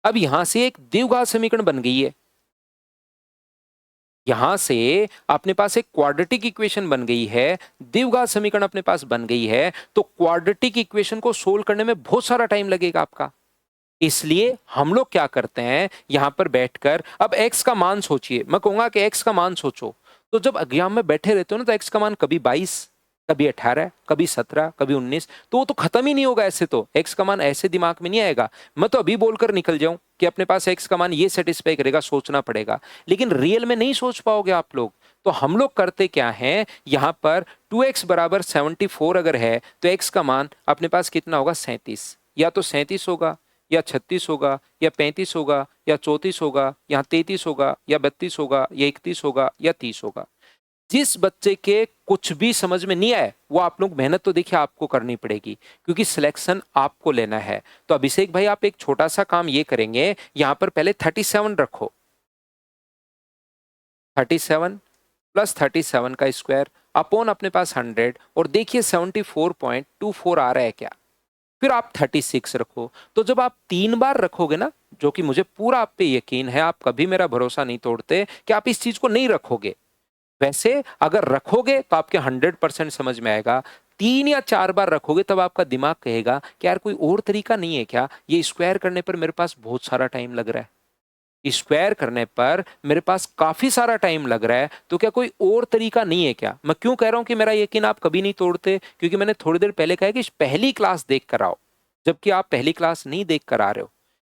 Speaker 1: अब यहां से एक द्विघात समीकरण बन गई है, यहां से अपने पास एक क्वाड्रेटिक इक्वेशन बन गई है, द्विघात समीकरण अपने पास बन गई है। तो क्वाड्रेटिक इक्वेशन को सोल्व करने में बहुत सारा टाइम लगेगा आपका, इसलिए हम लोग क्या करते हैं यहां पर बैठकर, अब x का मान सोचिए, मैं कहूंगा कि x का मान सोचो। तो जब एग्जाम में बैठे रहते हो ना, तो x का मान कभी 22, कभी 18, कभी 17, कभी 19, तो वो तो खत्म ही नहीं होगा। ऐसे तो x का मान ऐसे दिमाग में नहीं आएगा, मैं तो अभी बोलकर निकल जाऊं कि अपने पास x का मान ये सेटिस्फाई करेगा, सोचना पड़ेगा, लेकिन रियल में नहीं सोच पाओगे आप लोग। तो हम लोग करते क्या हैं, यहां पर 2x बराबर 74 अगर है तो x का मान अपने पास कितना होगा, 37, या तो 37 होगा या 36 होगा या 35 होगा या 34 होगा या 33 होगा या 32 होगा या 31 होगा या 30 होगा। जिस बच्चे के कुछ भी समझ में नहीं आए, वो आप लोग मेहनत तो देखिए आपको करनी पड़ेगी, क्योंकि सिलेक्शन आपको लेना है। तो अभिषेक भाई आप एक छोटा सा काम ये करेंगे, यहाँ पर पहले 37 रखो, 37 प्लस 37 का स्क्वायर अपॉन अपने पास 100, और देखिए 74.24 आ रहा है क्या। फिर आप 36 रखो। तो जब आप 3 बार रखोगे ना, जो कि मुझे पूरा आप पे यकीन है, आप कभी मेरा भरोसा नहीं तोड़ते कि आप इस चीज को नहीं रखोगे, वैसे अगर रखोगे तो आपके 100% समझ में आएगा। 3 या 4 बार रखोगे तब आपका दिमाग कहेगा कि यार कोई और तरीका नहीं है क्या, ये स्क्वायर करने पर मेरे पास बहुत सारा टाइम लग रहा है, स्क्वायर करने पर मेरे पास काफी सारा टाइम लग रहा है, तो क्या कोई और तरीका नहीं है क्या। मैं क्यों कह रहा हूं कि मेरा यकीन आप कभी नहीं तोड़ते, क्योंकि मैंने थोड़ी देर पहले कहा कि पहली क्लास देख कर आओ, जबकि आप पहली क्लास नहीं देख कर आ रहे हो।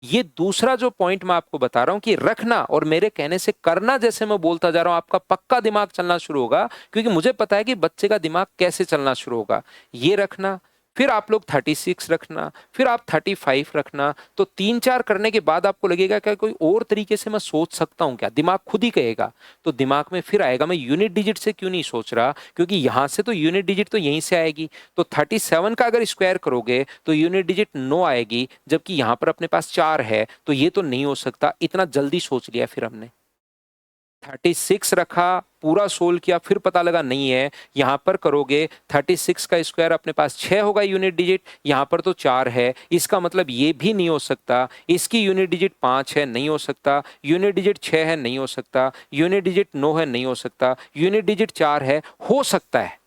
Speaker 1: ये दूसरा जो पॉइंट मैं आपको बता रहा हूं कि रखना और मेरे कहने से करना, जैसे मैं बोलता जा रहा हूं आपका पक्का दिमाग चलना शुरू होगा, क्योंकि मुझे पता है कि बच्चे का दिमाग कैसे चलना शुरू होगा। ये रखना, फिर आप लोग 36 रखना, फिर आप 35 रखना। तो 3-4 करने के बाद आपको लगेगा क्या कोई और तरीके से मैं सोच सकता हूं क्या, दिमाग खुद ही कहेगा। तो दिमाग में फिर आएगा मैं यूनिट डिजिट से क्यों नहीं सोच रहा, क्योंकि यहां से तो यूनिट डिजिट तो यहीं से आएगी। तो 37 का अगर स्क्वायर करोगे तो यूनिट डिजिट 9 आएगी, जबकि यहां पर अपने पास 4 है, तो ये तो नहीं हो सकता। इतना जल्दी सोच लिया फिर हमने, 36 रखा, पूरा सोल्व किया, फिर पता लगा नहीं है। यहां पर करोगे 36 का स्क्वायर अपने पास 6 होगा यूनिट डिजिट, यहां पर तो 4 है, इसका मतलब ये भी नहीं हो सकता। इसकी यूनिट डिजिट 5 है, नहीं हो सकता। यूनिट डिजिट 6 है, नहीं हो सकता। यूनिट डिजिट 9 है, नहीं हो सकता। यूनिट डिजिट 4 है, हो सकता है,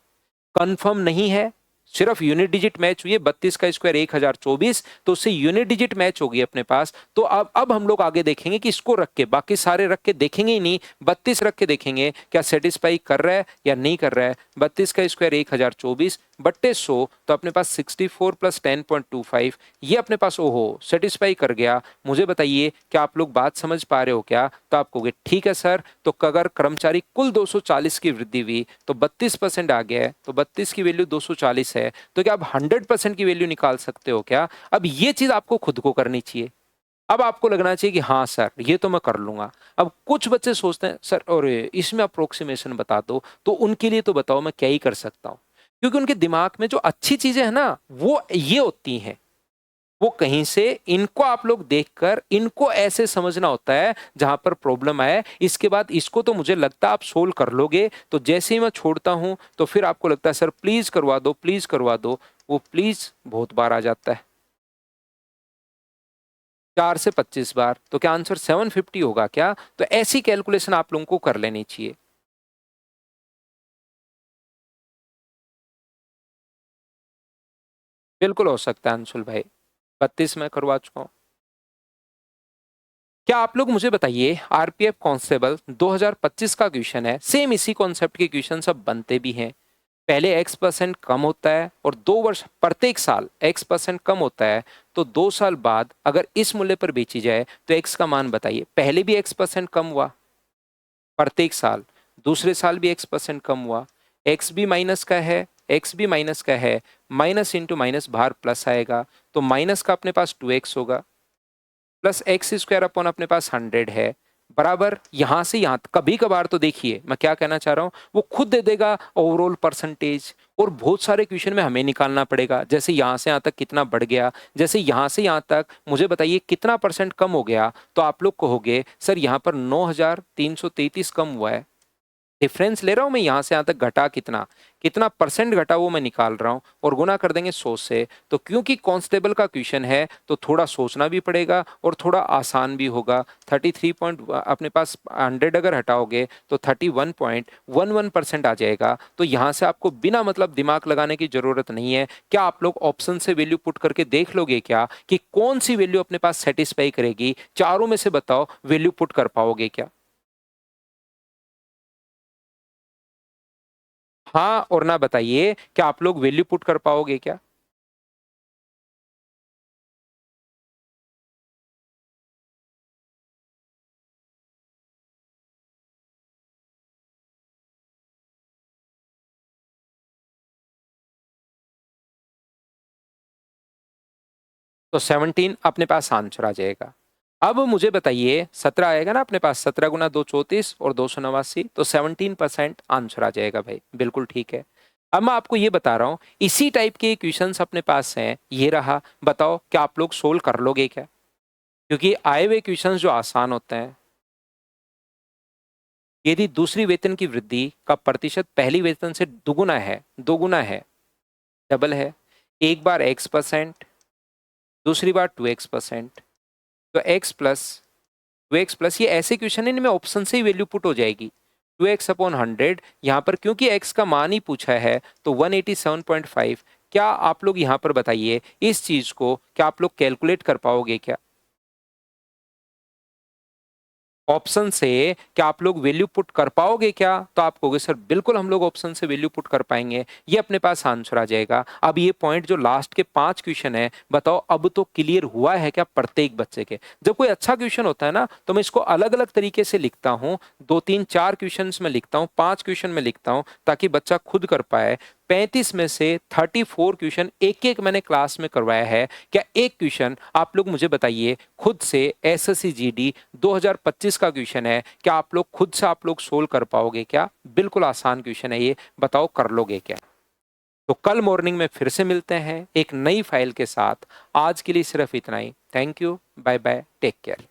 Speaker 1: कंफर्म नहीं है। सिर्फ यूनिट डिजिट मैच हुई है, 32 का स्क्वायर 1024, तो उससे यूनिट डिजिट मैच होगी अपने पास। तो अब हम लोग आगे देखेंगे कि इसको रख के, बाकी सारे रख के देखेंगे ही नहीं, 32 रख के देखेंगे क्या सेटिस्फाई कर रहा है या नहीं कर रहा है। 32 का स्क्वायर 1024 बट्टे 100, तो अपने पास 64 प्लस 10.25, ये अपने पास ओहो सेटिस्फाई कर गया। मुझे बताइए क्या आप लोग बात समझ पा रहे हो क्या। तो आप कहोगे ठीक है सर, तो अगर कर्मचारी कुल 240 की वृद्धि हुई तो 32% आ गया है, तो 32 की वैल्यू 240 है, तो क्या आप 100% की वैल्यू निकाल सकते हो क्या। अब ये चीज आपको खुद को करनी चाहिए। अब आपको लगना चाहिए कि हाँ सर ये तो मैं कर लूंगा। अब कुछ बच्चे सोचते हैं सर और इसमें अप्रोक्सीमेशन बता दो, तो उनके लिए तो बताओ मैं क्या ही कर सकता हूं, क्योंकि उनके दिमाग में जो अच्छी चीजें हैं ना वो ये होती हैं, वो कहीं से इनको आप लोग देखकर इनको ऐसे समझना होता है जहां पर प्रॉब्लम आए। इसके बाद इसको तो मुझे लगता है आप सोल्व कर लोगे। तो जैसे ही मैं छोड़ता हूं तो फिर आपको लगता है सर प्लीज करवा दो, प्लीज करवा दो। वो प्लीज बहुत बार आ जाता है, 4 से 25 बार। तो क्या आंसर 750 होगा क्या। तो ऐसी कैलकुलेशन आप लोगों को कर लेनी चाहिए। बिल्कुल हो सकता है अंशुल भाई, 32 में करवा चुका हूं। क्या आप लोग मुझे बताइए, आरपीएफ कांस्टेबल 2025 का क्वेश्चन है, सेम इसी कॉन्सेप्ट के क्वेश्चन सब बनते भी हैं। पहले x% कम होता है और 2 वर्ष प्रत्येक साल x% कम होता है, तो 2 साल बाद अगर इस मूल्य पर बेची जाए तो x का मान बताइए। पहले भी x% कम हुआ प्रत्येक साल, दूसरे साल भी x% कम हुआ, x भी माइनस का है, x भी माइनस का है, माइनस इंटू माइनस बाहर प्लस आएगा, तो माइनस का अपने पास 2x होगा, प्लस एक्स स्क्वायर अपॉन अपने पास 100 है, बराबर यहां से यहां। कभी कभार तो देखिए मैं क्या कहना चाह रहा हूं, वो खुद दे देगा ओवरऑल परसेंटेज, और बहुत सारे क्वेश्चन में हमें निकालना पड़ेगा, जैसे यहां से यहां तक कितना बढ़ गया, जैसे यहां से यहां तक मुझे बताइए कितना परसेंट कम हो गया। तो आप लोग कहोगे सर यहां पर 9333 कम हुआ है, डिफरेंस ले रहा हूं मैं, यहां से यहां तक घटा कितना, कितना परसेंट घटा वो मैं निकाल रहा हूं, और गुना कर देंगे 100 से। तो क्योंकि कांस्टेबल का क्वेश्चन है तो थोड़ा सोचना भी पड़ेगा और थोड़ा आसान भी होगा। 33 पॉइंट अपने पास 100 अगर हटाओगे तो 31.11% आ जाएगा। तो यहां से आपको बिना मतलब दिमाग लगाने की जरूरत नहीं है। क्या आप लोग ऑप्शन से वैल्यू पुट करके देख लोगे क्या कि कौन सी वैल्यू अपने पास सेटिस्फाई करेगी, चारों में से बताओ वैल्यू पुट कर पाओगे क्या। हाँ और ना बताइए क्या आप लोग वैल्यू पुट कर पाओगे क्या। तो 17 अपने पास आंसर आ जाएगा। अब मुझे बताइए 17 आएगा ना अपने पास, 17 गुना 2 34 और 289, तो 17% आंसर आ जाएगा भाई, बिल्कुल ठीक है। अब मैं आपको ये बता रहा हूं, इसी टाइप के क्वेश्चंस अपने पास हैं, ये रहा, बताओ क्या आप लोग सोल्व कर लोगे क्या? क्योंकि आए हुए क्वेश्चंस जो आसान होते हैं, यदि दूसरी वेतन की वृद्धि का प्रतिशत पहली वेतन से दुगुना है, दोगुना है, डबल है, एक बार x%, दूसरी बार 2x%, तो x+2x+, ये ऐसे क्वेश्चन है इनमें ऑप्शन से ही वैल्यू पुट हो जाएगी। 2x/100, यहाँ पर क्योंकि x का मान ही पूछा है तो 187.5। क्या आप लोग यहाँ पर बताइए इस चीज को क्या आप लोग कैलकुलेट कर पाओगे क्या? ऑप्शन से क्या आप लोग वैल्यू पुट कर पाओगे क्या? तो आप कहोगे सर बिल्कुल हम लोग ऑप्शन से वैल्यू पुट कर पाएंगे, ये अपने पास आंसर आ जाएगा। अब ये पॉइंट जो लास्ट के 5 क्वेश्चन है, बताओ अब तो क्लियर हुआ है क्या प्रत्येक बच्चे के? जब कोई अच्छा क्वेश्चन होता है ना तो मैं इसको अलग अलग तरीके से लिखता हूँ, 2 3 4 क्वेश्चन में लिखता हूँ, 5 क्वेश्चन में लिखता हूँ, ताकि बच्चा खुद कर पाए। 35 में से 34 क्वेश्चन एक एक मैंने क्लास में करवाया है। क्या एक क्वेश्चन आप लोग मुझे बताइए खुद से, एसएससी जीडी 2025 का क्वेश्चन है, क्या आप लोग खुद से आप लोग सोल्व कर पाओगे क्या? बिल्कुल आसान क्वेश्चन है ये, बताओ कर लोगे क्या? तो कल मॉर्निंग में फिर से मिलते हैं एक नई फाइल के साथ। आज के लिए सिर्फ इतना ही। Thank you, bye bye, take care.